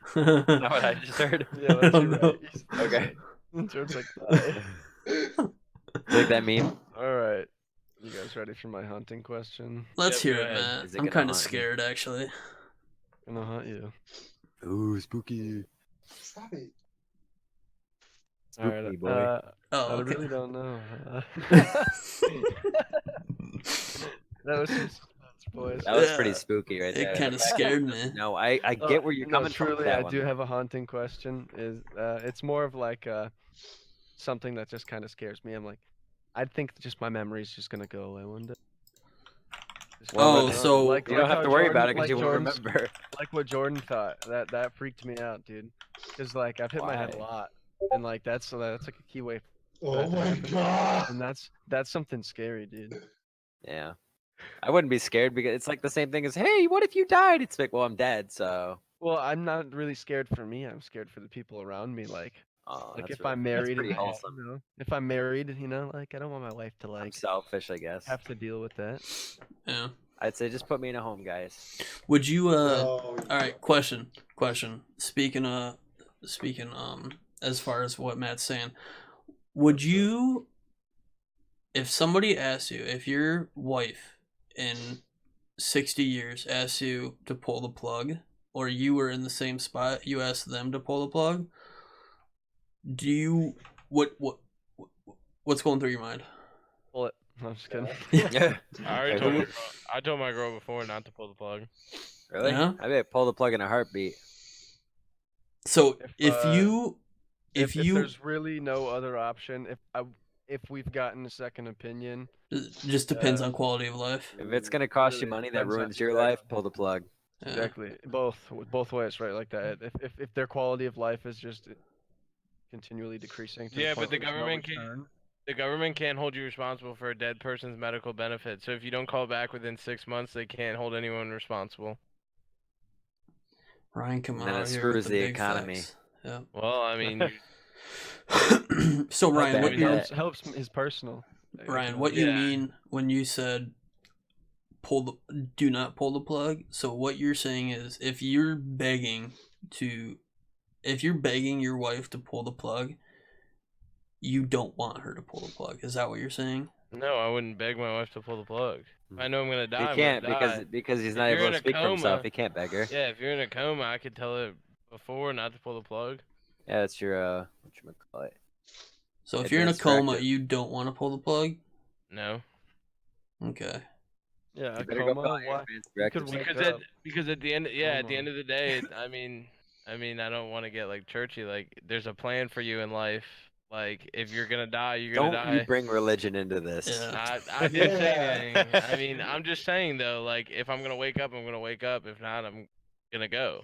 Is that what I just heard? Yeah, that's don't you're know. right. Okay. George's like, Like that meme? all right. You guys ready for my hunting question? Let's Yep, hear go it, ahead. Matt. Is it I'm gonna kind of haunt me? scared, actually. Gonna hunt you. Ooh, spooky. Stop it. All right. Spooky, boy. Oh, I okay. really don't know. That was some suspense, boys. That was pretty Yeah. spooky right there. It kind of scared me. No, I get where you're No, coming from. with truly, that I one. do have a haunting question. It's more of like something that just kind of scares me. I'm like, I think just my memory's just gonna go away one day. Just Well, Oh, but- so like, You don't like have how to worry Jordan- about it because like you won't Jordan's- remember. Like what Jordan thought. That freaked me out, dude. Because like I've hit my head a Why? lot, and like that's like a key way, Oh That my happened. God. and that's something scary, dude. Yeah. I wouldn't be scared because it's like the same thing as, hey, what if you died? It's like, well, I'm dead, so. Well, I'm not really scared for me. I'm scared for the people around me. Like That's if really- I'm married, pretty and wholesome. if I'm married, like I don't want my wife to I'm like selfish, I guess. have to deal with that. Yeah. I'd say just put me in a home, guys. Would you Oh, all right, question. Speaking as far as what Matt's saying, would you, if somebody asked you, if your wife in 60 years asked you to pull the plug, or you were in the same spot, you asked them to pull the plug, do you what's going through your mind? Pull it. No, I'm just kidding. Yeah. I already Wait, told who- my girl, I told my girl before not to pull the plug. Really? Yeah. I bet pull the plug in a heartbeat. So If, if if you there's really no other option, if we've gotten a second opinion, it just depends on quality of life. If it's gonna cost you Really money that depends on ruins your exactly. life, pull the plug. Yeah. exactly, both ways, right? Like that. If their quality of life is just continually decreasing. To Yeah, the but point the where there's no government can't- return. The government can't hold you responsible for a dead person's medical benefit. So if you don't call back within 6 months, they can't hold anyone responsible. Ryan, come on And then out it here with screws the the big economy. facts. Yeah. Well, I mean, So Ryan, bad what is you that? helps his personal. Ryan, what you Yeah. mean when you said do not pull the plug. So what you're saying is, if you're begging your wife to pull the plug, you don't want her to pull the plug. Is that what you're saying? No, I wouldn't beg my wife to pull the plug. If I know I'm gonna die, He I'm can't gonna die. because he's If not you're able in to a speak for himself. coma- He can't beg her. Yeah, if you're in a coma, I could tell her before not to pull the plug. Yeah, that's your whatchamacallit. So if It you're in a does coma, correct it. you don't want to pull the plug? No, Okay. Yeah, You a better go coma. fill out your Why? advance You could directives. wake because up. at the end, at the Coma. end of the day, I mean, I don't want to get like churchy. Like, there's a plan for you in life. Like, if you're gonna die, you're gonna Don't die. you bring religion into this? Yeah. I didn't say Yeah. anything. I mean, I'm just saying though. Like, if I'm gonna wake up, I'm gonna wake up. If not, I'm gonna go.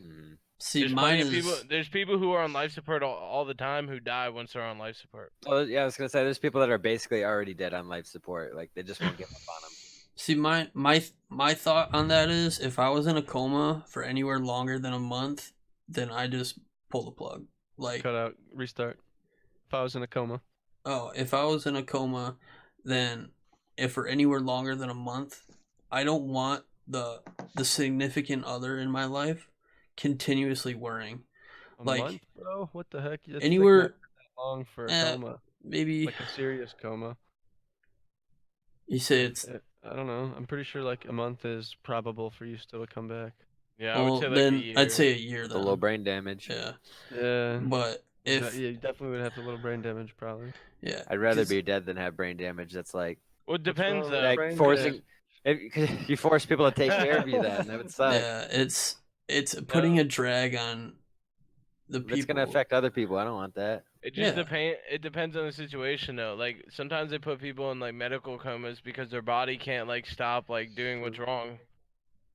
Hmm. See, There's mine plenty of people. is There's people who are on life support all the time who die once they're on life support. Oh yeah, I was gonna say there's people that are basically already dead on life support. Like they just won't give up on them. See, my thought on that is, if I was in a coma for anywhere longer than a month, then I just pull the plug. Like, Cut out. Restart. If I was in a coma. if I was in a coma, then if for anywhere longer than a month, I don't want the significant other in my life continuously worrying. A Like, month, bro? What the heck? That's anywhere- like not that long for a coma. Maybe Like a serious coma. you say it's I don't know. I'm pretty sure like a month is probable for you still to come back. Yeah, I well, would say like then a year. I'd say a year The then. low brain damage. Yeah, Yeah. but if Yeah, you definitely would have a little brain damage probably. yeah, I'd rather 'cause- be dead than have brain damage. That's like Well, it depends wrong though. with like brain forcing. If you force people to take care of you, then that would suck. yeah, it's putting No. a drag on the people. It's gonna affect other people. I don't want that. It just Yeah. It depends on the situation though. Like sometimes they put people in like medical comas because their body can't like stop like doing what's wrong.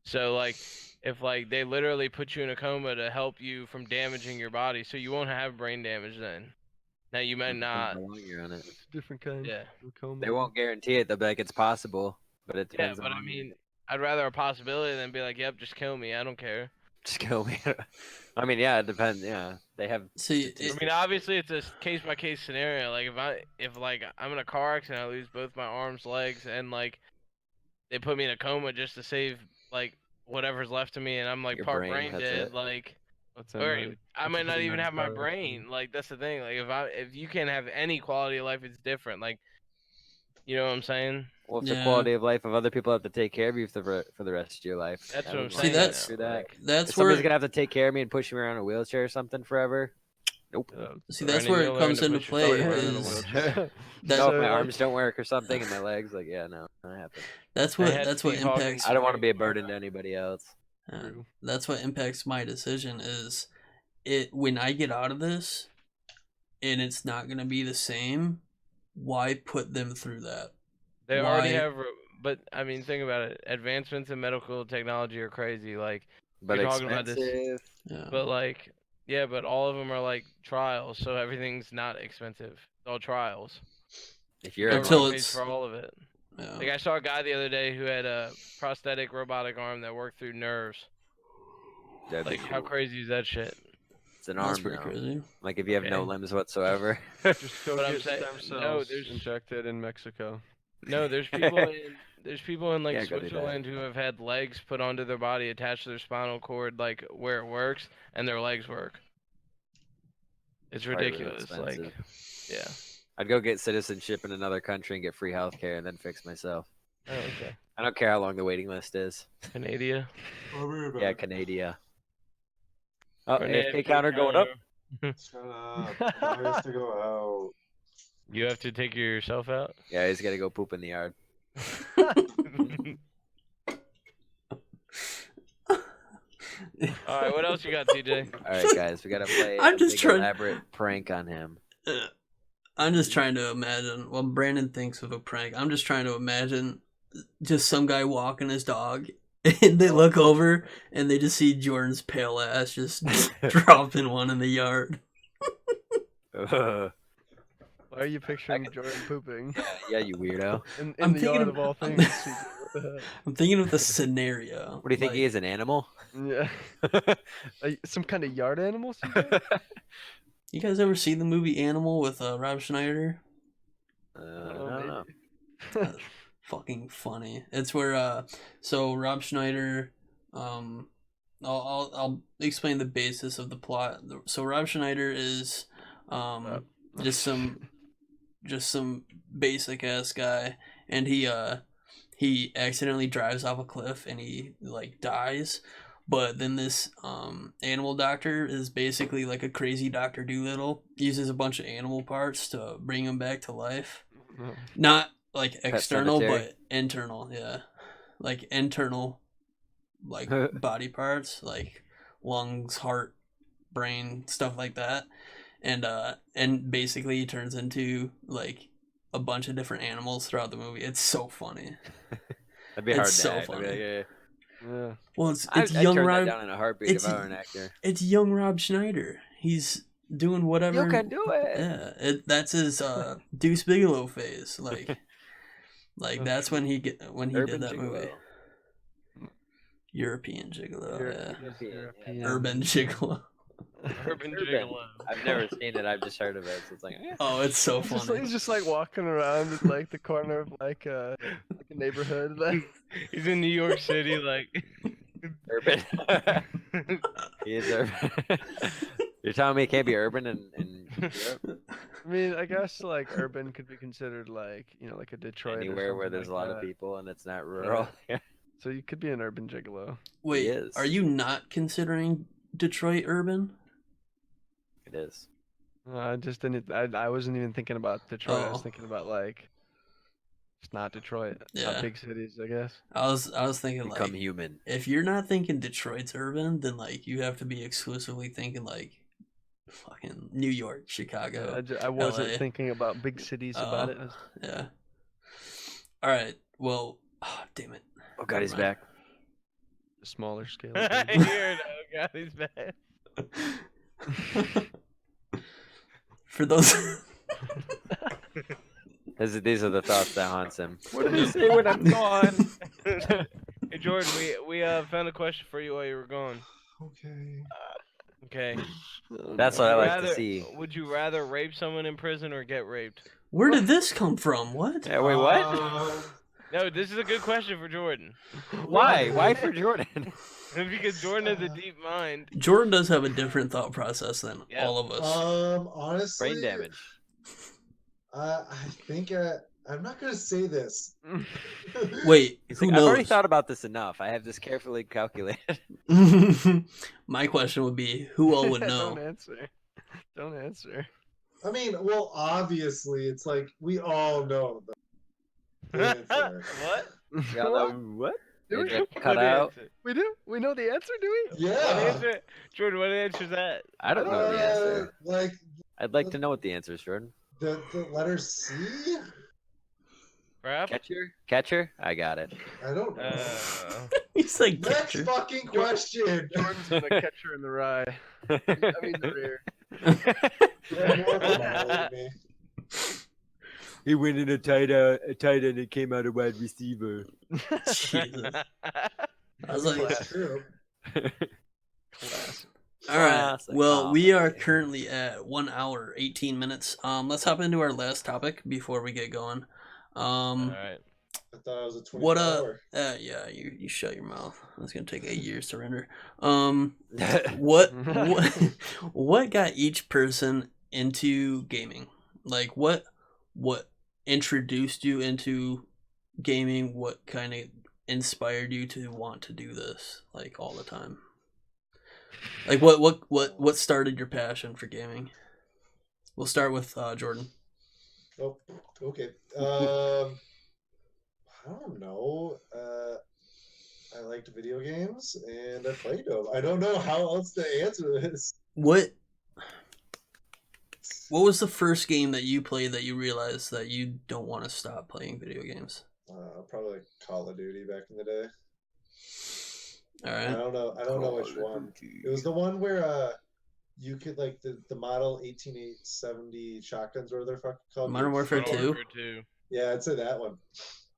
So like if like they literally put you in a coma to help you from damaging your body, so you won't have brain damage then. Now you might Depends not. how long you're on it. It's a different kind Yeah. of coma. They won't guarantee it. They'll be like it's possible, but it Yeah, depends. but on I mean, I'd rather a possibility than be like, "Yep, just kill me. I don't care." just kill me. I mean, yeah, it depends. Yeah, they have. See, I mean, obviously it's a case by case scenario. Like if like I'm in a car accident, I lose both my arms, legs, and like they put me in a coma just to save like whatever's left of me, and I'm like Your part brain, brain that's dead. it. Like, That's or right. I might not even have my car brain. Like that's the thing. Like if you can't have any quality of life, it's different. Like, you know what I'm saying? Well, if Yeah. the quality of life of other people have to take care of you for the rest of your life. That's I what I'm would saying. See, want that's- to do that. Like, that's If where somebody's gonna have to take care of me and push me around in a wheelchair or something forever. Nope. see or that's any where meal it or comes to into push your play fucking around in a is wheelchair. that No, if So, my like- arms don't work or something and my legs, like yeah, no, not happen. that's I what had impacts. Steve I don't want to be a burden to anybody else. True. That's what impacts my decision is it when I get out of this and it's not gonna be the same. Why put them through that? They already Why- have, but I mean, think about it. Advancements in medical technology are crazy. Like, But You're talking about this- expensive. Yeah. but like, yeah, but all of them are like trials, so everything's not expensive. It's all trials. If you're Until Government it's- pays for all of it. yeah. Like I saw a guy the other day who had a prosthetic robotic arm that worked through nerves. Like, how crazy is that shit? It's an That's arm pretty now. crazy. Like if you have no Okay. limbs whatsoever. Just go But I'm get saying- stem no, cells there's- injected in Mexico. No, there's people in like Yeah, go do that. Switzerland who have had legs put onto their body attached to their spinal cord, like where it works, and their legs work. It's Probably really ridiculous. Like, expensive. yeah. I'd go get citizenship in another country and get free healthcare and then fix myself. Oh, okay. I don't care how long the waiting list is. Canada. Yeah, Canada. Oh, Canada, AFK counter going up. Shut up. I have to go out. You have to take yourself out. Yeah, he's gotta go poop in the yard. All right, what else you got, TJ? All right, guys, we gotta play I'm a just big trying- elaborate prank on him. I'm just trying to imagine. Well, Brandon thinks of a prank. I'm just trying to imagine just some guy walking his dog, and they look over and they just see Jordan's pale ass just dropping one in the yard. yeah, Why are you picturing Jordan pooping you weirdo. in I'm the thinking yard of- of all things? CJ? What the I'm thinking of the scenario. What do you think he is, an animal? heck? Yeah. Some kind of yard animal? CJ? You guys ever see the movie Animal with Rob Schneider? I don't know. fucking funny. It's where so Rob Schneider, I'll explain the basis of the plot. So Rob Schneider is just some basic ass guy, and he accidentally drives off a cliff and he like dies. But then this animal doctor is basically like a crazy Dr. Doolittle, uses a bunch of animal parts to bring him back to life. Not like external, but internal, yeah. Like internal, like body parts, like lungs, heart, brain, stuff like that. And basically he turns into like a bunch of different animals throughout the movie. It's so funny. That'd be hard It's to so act. funny. Yeah. Yeah. Well, it's I'd young turn Rob. that down in a heartbeat if I were an actor. It's young Rob Schneider. He's doing whatever. You can do it. Yeah, that's his Deuce Bigelow phase. Like that's when he did that movie. European Gigolo. European. Urban Gigolo. Urban Gigolo. I've never seen it. I've just heard of it. So it's like, Oh, it's so funny. He's just like walking around at like the corner of like a neighborhood. Like He's in New York City, like. urban. He is urban. You're telling me it can't be urban in Europe? I mean, I guess like urban could be considered like like a Detroit. Anywhere where there's a lot of people and it's not rural. Yeah. So you could be an urban gigolo. Wait, is. are you not considering Detroit urban? It is. I just didn't. I wasn't even thinking about Detroit. I was Oh. thinking about like, it's not Detroit. Yeah. Not big cities, I guess. I was thinking Become like, human. if you're not thinking Detroit's urban, then like you have to be exclusively thinking like fucking New York, Chicago. I wasn't LA. thinking about big cities about it. Yeah. All right. Well, damn it. Oh God, he's Never mind. back. Smaller scale. I hear it. Oh God, he's bad. For those. These are the thoughts that haunts him. What did you say when I'm gone? Hey Jordan, we found a question for you while you were gone. Okay. Okay. That's what I like to see. Would you rather rape someone in prison or get raped? Where did this come from? What? Yeah, wait, what? No, this is a good question for Jordan. Why? Why for Jordan? Because Jordan has a deep mind. Jordan does have a different thought process than Yeah. all of us. Honestly, Brain damage. I think I'm not gonna say this. Wait, He's who like, I've already knows? thought about this enough. I have this carefully calculated. My question would be, who all would know? Don't answer. Don't answer. I mean, well, obviously, it's like we all know the answer. What? Y'all know what? Do It we? got cut What out. answer? We do? We know the answer, do we? What Yeah. answer? Jordan, what answer is that? I don't know the answer. Like I'd like to know what the answer is, Jordan. the letter C. Crap? Catcher? I got it. I don't know. He's like, Next catcher. fucking question. Jordan's in the catcher in the rye. I mean the rear. You're more of a model than me. He went in a tight end and it came out a wide receiver. Jesus. I was like, That's true. all right. Classic. Well, Oh, we are okay. currently at 1 hour 18 minutes. Let's hop into our last topic before we get going. Alright. I thought it was a 24 What hour. yeah, you shut your mouth. It's gonna take 8 years to render. What got each person into gaming? Like what introduced you into gaming? What kind of inspired you to want to do this like all the time? Like what started your passion for gaming? We'll start with Jordan. Oh, okay. I don't know. I liked video games and I played them. I don't know how else to answer this. What was the first game that you played that you realized that you don't want to stop playing video games? Probably like Call of Duty back in the day. All I right. don't know which one. It was the one where you could like the model 18870 shotguns, or they're fucking called. Modern Warfare 2? Warfare 2. Yeah, I'd say that one.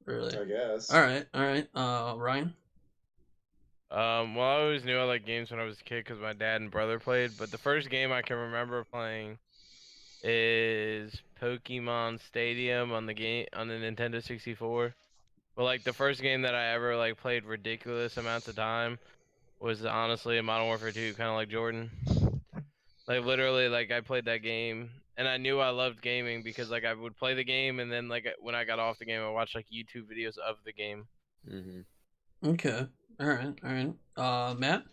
Really? I guess. All right. Ryan? Well, I always knew I liked games when I was a kid because my dad and brother played, but the first game I can remember playing is Pokemon Stadium on the Nintendo 64. But like the first game that I ever like played ridiculous amounts of time was honestly Modern Warfare 2, kind of like Jordan. Like literally, like I played that game, and I knew I loved gaming because like I would play the game, and then like when I got off the game, I watched like YouTube videos of the game. Okay. All right. Matt?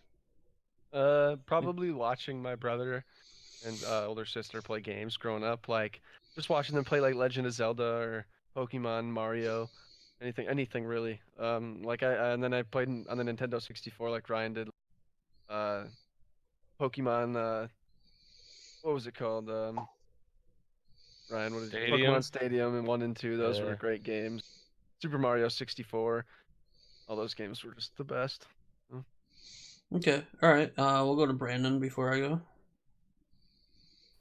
Probably watching my brother and older sister play games growing up, like just watching them play like Legend of Zelda or Pokemon, Mario, anything really. And then I played on the Nintendo 64 like Ryan did. Pokemon. What was it called? Ryan, what is it? Stadium? Pokemon Stadium and 1 and 2. Those were Yeah. great games. Super Mario 64. All those games were just the best. Okay. All right. We'll go to Brandon before I go.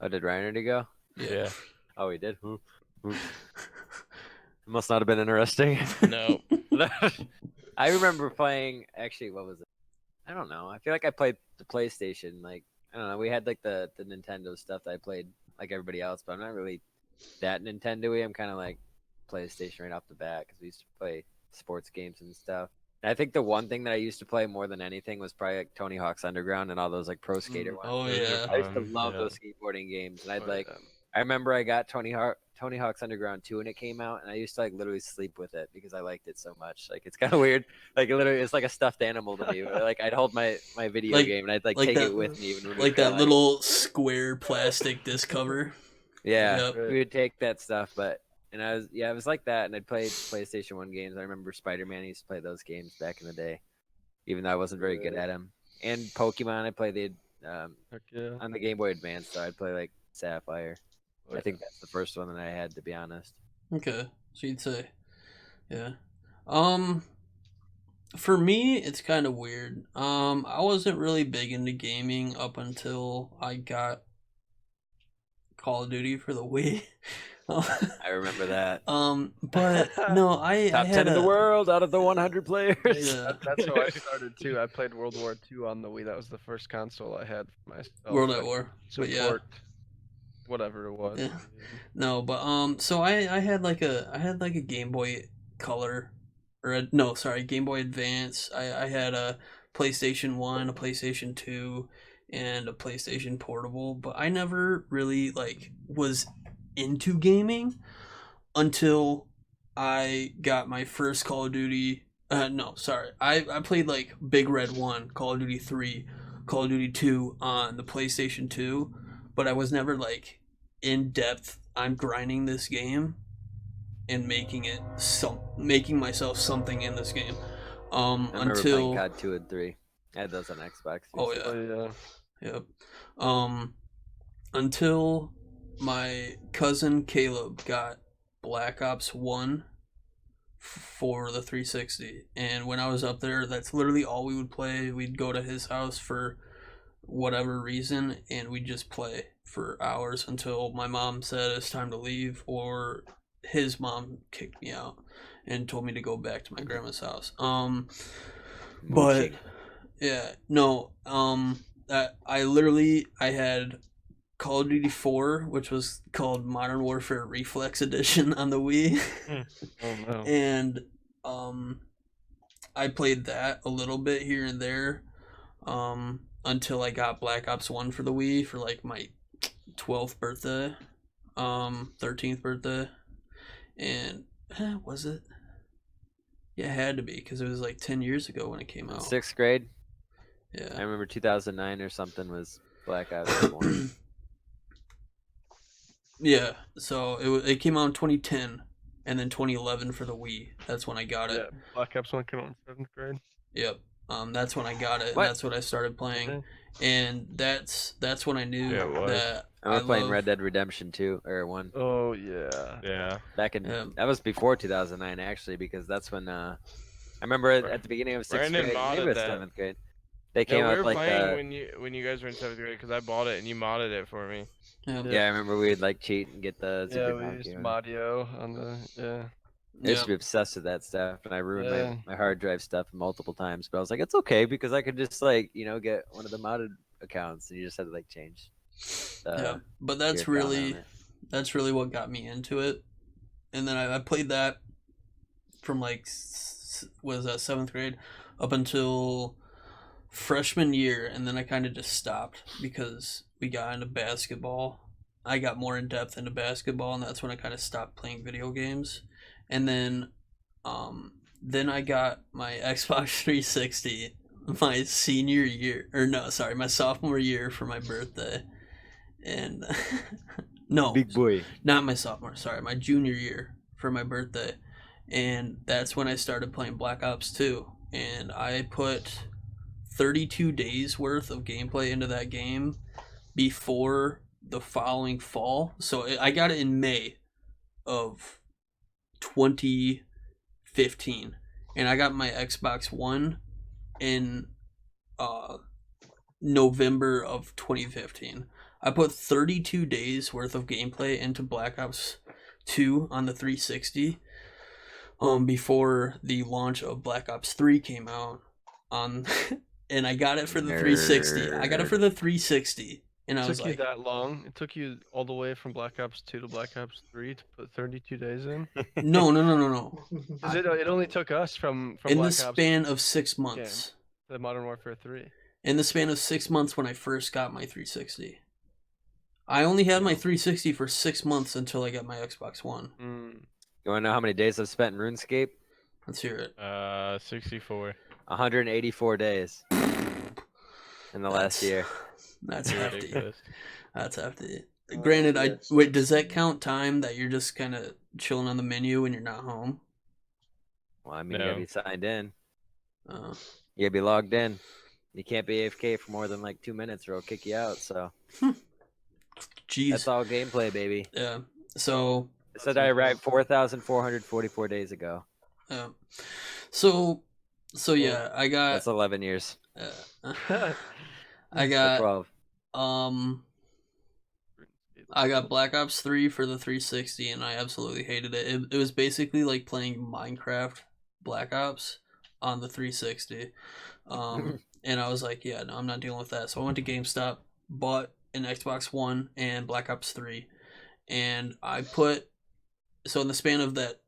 Oh, did Ryan already go? Yeah. Oh, he did. It must not have been interesting. No. I remember playing. Actually, what was it? I don't know. I feel like I played the PlayStation. Like I don't know. We had like the Nintendo stuff that I played like everybody else, but I'm not really that Nintendo-y. I'm kind of like PlayStation right off the bat because we used to play sports games and stuff. And I think the one thing that I used to play more than anything was probably like Tony Hawk's Underground and all those like pro skater ones. Oh Those are yeah. I used to fun, love yeah. those skateboarding games, and I'd Oh, like. yeah. I remember I got Tony Hawk's Underground 2 when it came out, and I used to like literally sleep with it because I liked it so much. Like it's kind of weird. Like it's like a stuffed animal to me. Like I'd hold my video Like- game and I'd like like take that- it with me even when we Like that fly. little square plastic disc cover. Yeah, Yep. we would take that stuff, but it was like that, and I'd play PlayStation 1 games. I remember Spider-Man. I used to play those games back in the day, even though I wasn't very good at them. And Pokemon, I played Heck yeah. on the Game Boy Advance, so I'd play like Sapphire. Oh, I think that's the first one that I had, to be honest. Okay. So you'd say, yeah. For me, it's kind of weird. I wasn't really big into gaming up until I got Call of Duty for the Wii. I remember that. But no, I Top had 10 in the world out of the 100 players. Yeah. That's how I started too. I played World War II on the Wii. That was the first console I had for myself. World at like, War. But yeah. support whatever it was. Yeah. No, but so I had like a Game Boy Color, Game Boy Advance. I had a PlayStation 1, a PlayStation 2, and a PlayStation Portable, but I never really like was into gaming until I got my first Call of Duty. I played like Big Red 1, Call of Duty 3, Call of Duty 2 on the PlayStation 2, but I was never like in depth. I'm grinding this game and making myself something in this game. I remember Until playing COD 2 and 3. I had those on Xbox. Oh too. yeah. Oh yeah. Yep. Until my cousin Caleb got Black Ops 1 for the 360. And when I was up there, that's literally all we would play. We'd go to his house for whatever reason, and we'd just play for hours until my mom said it's time to leave, or his mom kicked me out and told me to go back to my grandma's house. But Mooching. yeah, no, I had Call of Duty 4, which was called Modern Warfare Reflex Edition on the Wii. Oh no. And I played that a little bit here and there until I got Black Ops 1 for the Wii for like my 12th birthday, 13th birthday. And was it? Yeah, it had to be because it was like 10 years ago when it came out. 6th grade. I Yeah. remember 2009 or something was Black Ops 1. Yeah, so it came out in 2010 and then 2011 for the Wii. That's when I got it. Yeah, Black Ops 1 came out in 7th grade. Yep. That's when I got it. And What? that's what I started playing. Okay. And that's when I knew Yeah, it was. that I remember playing love- Red Dead Redemption 2 or 1 Oh yeah. Yeah. back in Yeah. that was before 2009 actually, because that's when I remember at the beginning of 6th Brandon grade, maybe it modded was that. 7th grade. They Yeah, came we out were like playing when you guys were in 7th grade because I bought it and you modded it for me. Yeah. yeah, I remember we'd like cheat and get the Yeah, Super we Monkey. used Mario on the I used to be obsessed with that stuff, and I ruined Yeah. my hard drive stuff multiple times. But I was like, it's okay because I could just like get one of the modded accounts, and you just had to like change. Yeah. But your that's account on it. really what got me into it. And then I played that from like was that 7th grade up until freshman year, and then I kind of just stopped because we got into basketball. I got more in depth into basketball, and that's when I kind of stopped playing video games. And then I got my Xbox 360 my senior year, or no, sorry, my sophomore year for my birthday. And no, Big boy. not my sophomore, sorry, my junior year for my birthday. And that's when I started playing Black Ops 2. And I put 32 days worth of gameplay into that game before the following fall. So I got it in May of 2015. And I got my Xbox One in November of 2015. I put 32 days worth of gameplay into Black Ops 2 on the 360 before the launch of Black Ops 3 came out on and I got it for the 360. I got it for the 360 and I was like, It took you that long? It took you all the way from Black Ops 2 to Black Ops 3 to put 32 days in? no. 'Cause it only took us from In Black the Ops span of 6 months. to Modern Warfare 3. In the span of 6 months when I first got my 360. I only had my 360 for 6 months until I got my Xbox One. You want to know how many days I've spent in RuneScape? Let's hear it. 64. 184 days in the last year. That's hefty. Ridiculous. That's hefty. Granted, wait. Does that count time that you're just kind of chilling on the menu when you're not home? Well, I mean, No. you gotta be signed in. Uh, You gotta be logged in. You can't be AFK for more than like 2 minutes, or it'll kick you out. So Jeez. that's all gameplay, baby. Yeah. So. It said I arrived 4,444 days ago. Yeah. So yeah, I got. That's 11 years. I Or got 12. I got Black Ops 3 for the 360 and I absolutely hated it. It was basically like playing Minecraft Black Ops on the 360. And I was like, yeah, no, I'm not dealing with that. So I went to GameStop, bought an Xbox One and Black Ops 3. And I put so in the span of that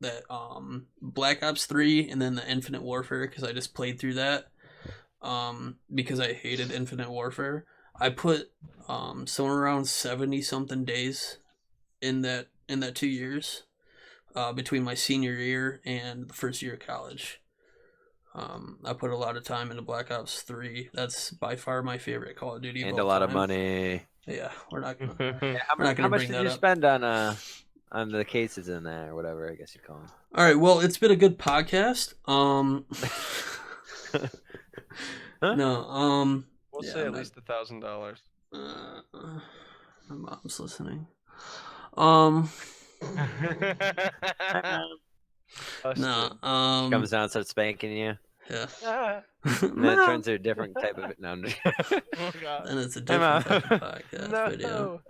Black Ops 3 and then the Infinite Warfare, because I just played through that because I hated Infinite Warfare. I put somewhere around 70 something days in that 2 years between my senior year and the first year of college. I put a lot of time into Black Ops 3. That's by far my favorite Call of Duty. And a lot of money. Yeah, we're not gonna. Yeah, We're not gonna how much bring did that you up. spend on the cases in there, or whatever I guess you call them? All right. Well, it's been a good podcast. Huh? No. We'll Yeah, say at I'm not- least $1,000. My mom's listening. No. Comes down and starts spanking you. Yeah. And then it turns to a different type of... No, I'm just... Oh god. And it's a Time different out. type of podcast video.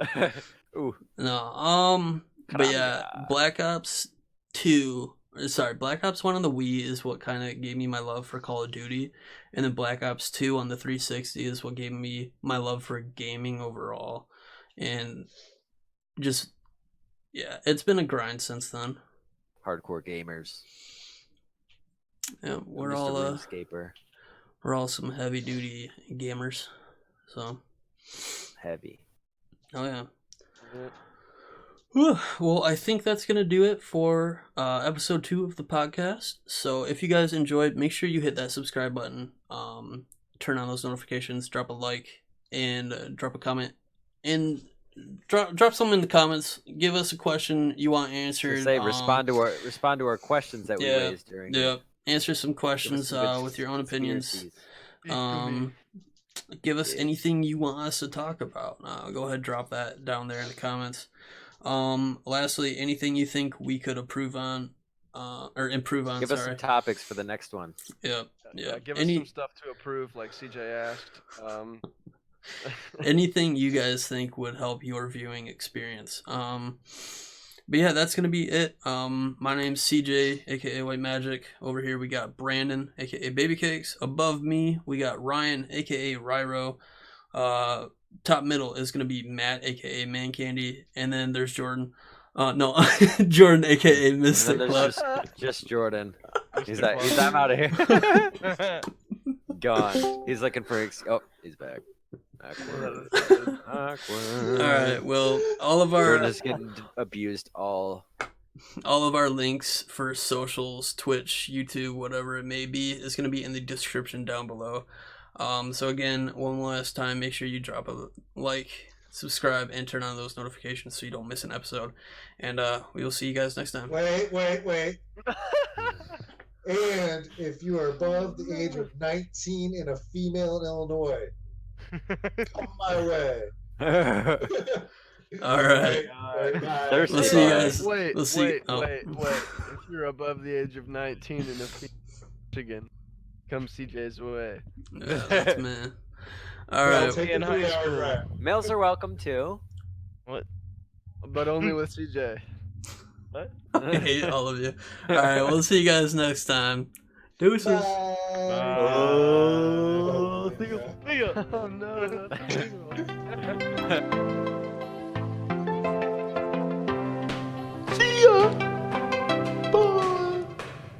Ooh. No. But yeah, Caramba. Black Ops 2. Sorry, Black Ops 1 on the Wii is what kind of gave me my love for Call of Duty, and then Black Ops 2 on the 360 is what gave me my love for gaming overall, and just yeah, it's been a grind since then. Hardcore gamers. Yeah, I'm we're just a all RuneScaper. we're all some heavy duty gamers, so Heavy. oh yeah. Whew. Well, I think that's going to do it for episode 2 of the podcast. So if you guys enjoyed, make sure you hit that subscribe button, turn on those notifications, drop a like, and drop a comment. And drop something in the comments. Give us a question you want answered. Say respond to our questions that we yeah, raised during. Yeah, answer some Give us questions some good with your own opinions. conspiracies. Give us Yes. anything you want us to talk about. Go ahead, drop that down there in the comments. Lastly, anything you think we could improve on, or improve on? Give us some topics for the next one. Yeah. Give us some stuff to approve, like CJ asked. Anything you guys think would help your viewing experience. But yeah, that's gonna be it. My name's CJ, aka iWhiteMagic. Over here we got Brandon, aka BabyCakes. Above me we got Ryan, aka Ryrowo. Top middle is gonna be Matt, aka ManCandy, and then there's Jordan. No, Jordan, aka And then MysticLuck. there's just Jordan. He's Mr. like, Clark. I'm out of here. Gone. He's looking for. Oh, he's back. Awkward. Awkward. All right. Well, all of our Jordan is getting abused all. all of our links for socials, Twitch, YouTube, whatever it may be, is going to be in the description down below. So again, one last time, make sure you drop a like, subscribe, and turn on those notifications so you don't miss an episode. And we will see you guys next time. Wait. And if you are above the age of 19 and a female in Illinois, come my way. All right. Bye. Thirsty We'll see you boy. guys. Wait, We'll see- wait, oh. wait. If you're above the age of 19 and a Michigan, come CJ's way. Yeah, that's man. All I'll right. take in a high 3-hour school. drive. Males are welcome too. But only with CJ. What? I hate all of you. All right. We'll see you guys next time. Deuces. Bye. Oh, see ya. Oh no.